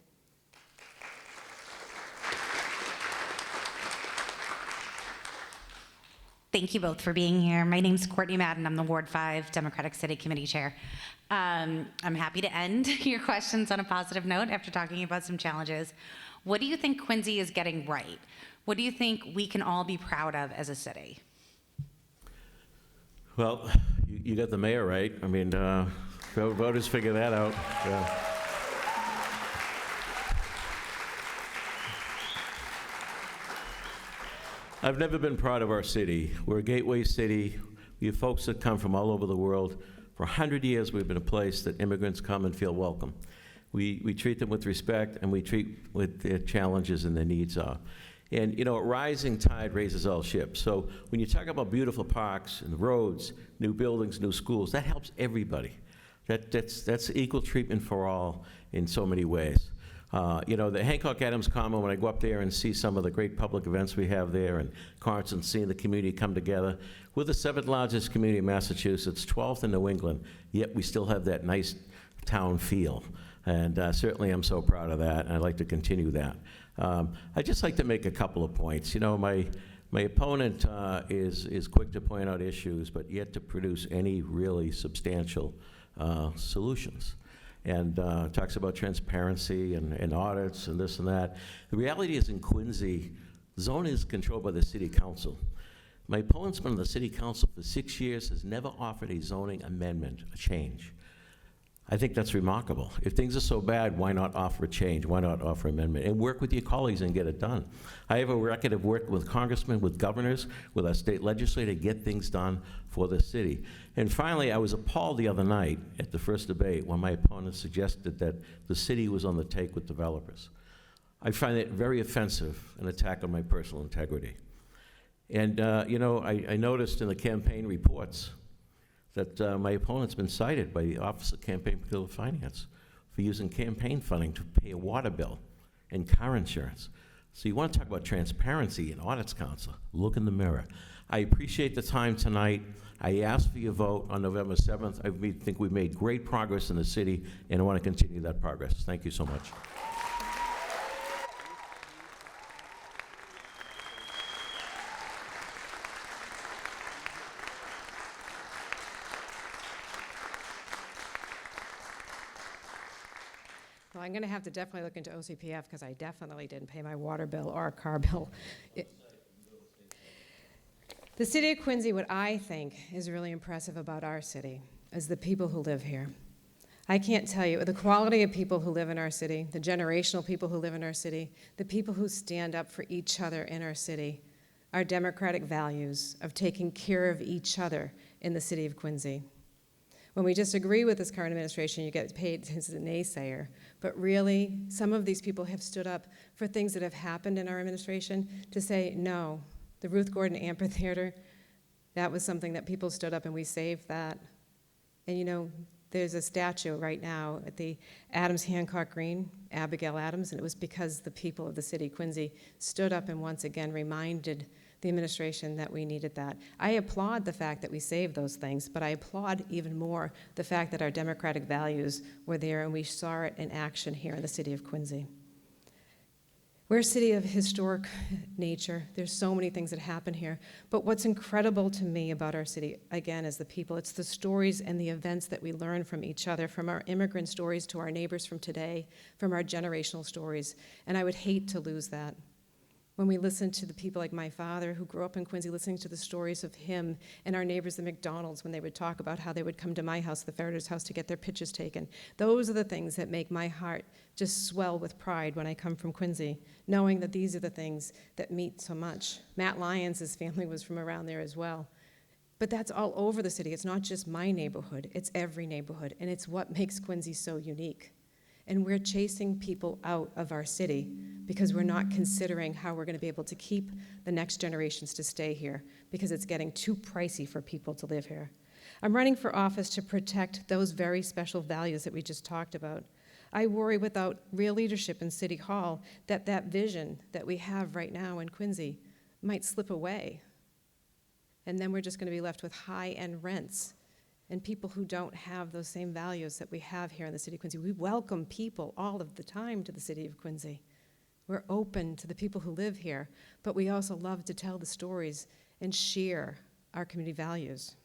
Thank you both for being here. My name's Courtney Madden. I'm the Ward 5 Democratic City Committee Chair. I'm happy to end your questions on a positive note after talking about some challenges. What do you think Quincy is getting right? What do you think we can all be proud of as a city? Well, you got the mayor right. I mean, voters figure that out. Yeah. I've never been proud of our city. We're a gateway city. We have folks that come from all over the world. For 100 years, we've been a place that immigrants come and feel welcome. We treat them with respect, and we treat what their challenges and their needs are. And, you know, a rising tide raises all ships. So when you talk about beautiful parks and roads, new buildings, new schools, that helps everybody. That's equal treatment for all in so many ways. You know, the Hancock Adams Common, when I go up there and see some of the great public events we have there, and concerts, seeing the community come together, we're the 7th largest community in Massachusetts, 12th in New England, yet we still have that nice town feel. And certainly I'm so proud of that, and I'd like to continue that. I'd just like to make a couple of points. You know, my opponent is quick to point out issues, but yet to produce any really substantial solutions. And talks about transparency and audits and this and that. The reality is in Quincy, zoning is controlled by the city council. My opponent's been on the city council for 6 years, has never offered a zoning amendment, a change. I think that's remarkable. If things are so bad, why not offer a change? Why not offer amendment? And work with your colleagues and get it done. I have a record of working with congressmen, with governors, with our state legislature to get things done for the city. And finally, I was appalled the other night at the first debate when my opponent suggested that the city was on the take with developers. I find it very offensive, an attack on my personal integrity. And you know, I noticed in the campaign reports that my opponent's been cited by the Office of Campaign Political Finance for using campaign funding to pay a water bill and car insurance. So you want to talk about transparency and audits council, look in the mirror. I appreciate the time tonight. I ask for your vote on November 7th. I think we've made great progress in the city, and I want to continue that progress. Thank you so much. Well, I'm going to have to definitely look into OCPF because I definitely didn't pay my water bill or car bill. The city of Quincy, what I think is really impressive about our city is the people who live here. I can't tell you the quality of people who live in our city, the generational people who live in our city, the people who stand up for each other in our city our democratic values of taking care of each other in the city of Quincy. When we disagree with this current administration, you get paid as a naysayer. But really, some of these people have stood up for things that have happened in our administration to say, no, the Ruth Gordon Amphitheater, that was something that people stood up and we saved that. And you know, there's a statue right now at the Adams Hancock Green, Abigail Adams, and it was because the people of the city of Quincy stood up and once again reminded the administration that we needed that. I applaud the fact that we saved those things, but I applaud even more the fact that our democratic values were there and we saw it in action here in the city of Quincy. We're a city of historic nature. There's so many things that happen here. But what's incredible to me about our city, again, is the people. It's the stories and the events that we learn from each other, from our immigrant stories to our neighbors from today, from our generational stories. And I would hate to lose that. When we listen to the people like my father who grew up in Quincy, listening to the stories of him and our neighbors, the McDonald's, when they would talk about how they would come to my house, the Ferreter's house, to get their pictures taken. Those are the things that make my heart just swell with pride when I come from Quincy, knowing that these are the things that mean so much. Matt Lyons, his family was from around there as well. But that's all over the city. It's not just my neighborhood, it's every neighborhood, and it's what makes Quincy so unique. And we're chasing people out of our city because we're not considering how we're going to be able to keep the next generations to stay here because it's getting too pricey for people to live here. I'm running for office to protect those very special values that we just talked about. I worry without real leadership in City Hall that that vision that we have right now in Quincy might slip away. And then we're just going to be left with high-end rents and people who don't have those same values that we have here in the city of Quincy. We welcome people all of the time to the city of Quincy. We're open to the people who live here, but we also love to tell the stories and share our community values.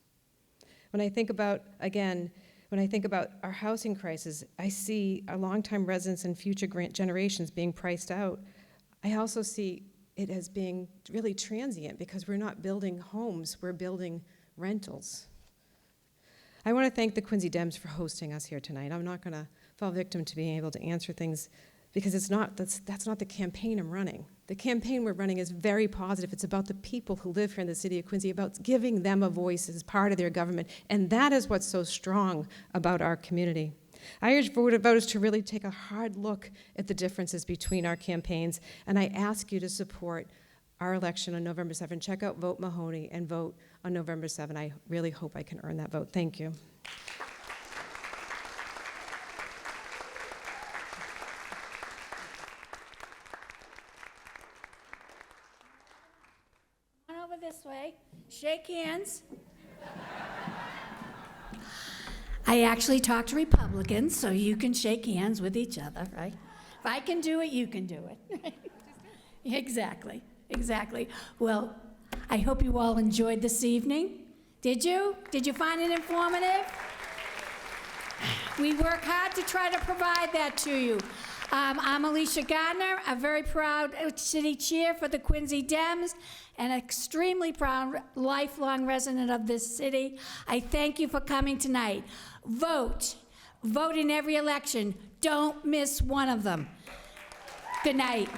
When I think about, again, when I think about our housing crisis, I see our longtime residents and future generations being priced out. I also see it as being really transient because we're not building homes, we're building rentals. I want to thank the Quincy Dems for hosting us here tonight. I'm not going to fall victim to being able to answer things because that's not the campaign I'm running. The campaign we're running is very positive. It's about the people who live here in the city of Quincy, about giving them a voice as part of their government, and that is what's so strong about our community. I urge voters to really take a hard look at the differences between our campaigns, and I ask you to support our election on November 7. Check out Vote Mahoney and vote on November 7. I really hope I can earn that vote. Thank you. Come on over this way. Shake hands. I actually talk to Republicans, so you can shake hands with each other, right? If I can do it, you can do it. Exactly. Exactly. Well, I hope you all enjoyed this evening. Did you? Did you find it informative? We work hard to try to provide that to you. I'm Alicia Gardner, a very proud city chair for the Quincy Dems, and extremely proud lifelong resident of this city. I thank you for coming tonight. Vote. Vote in every election. Don't miss one of them. Good night.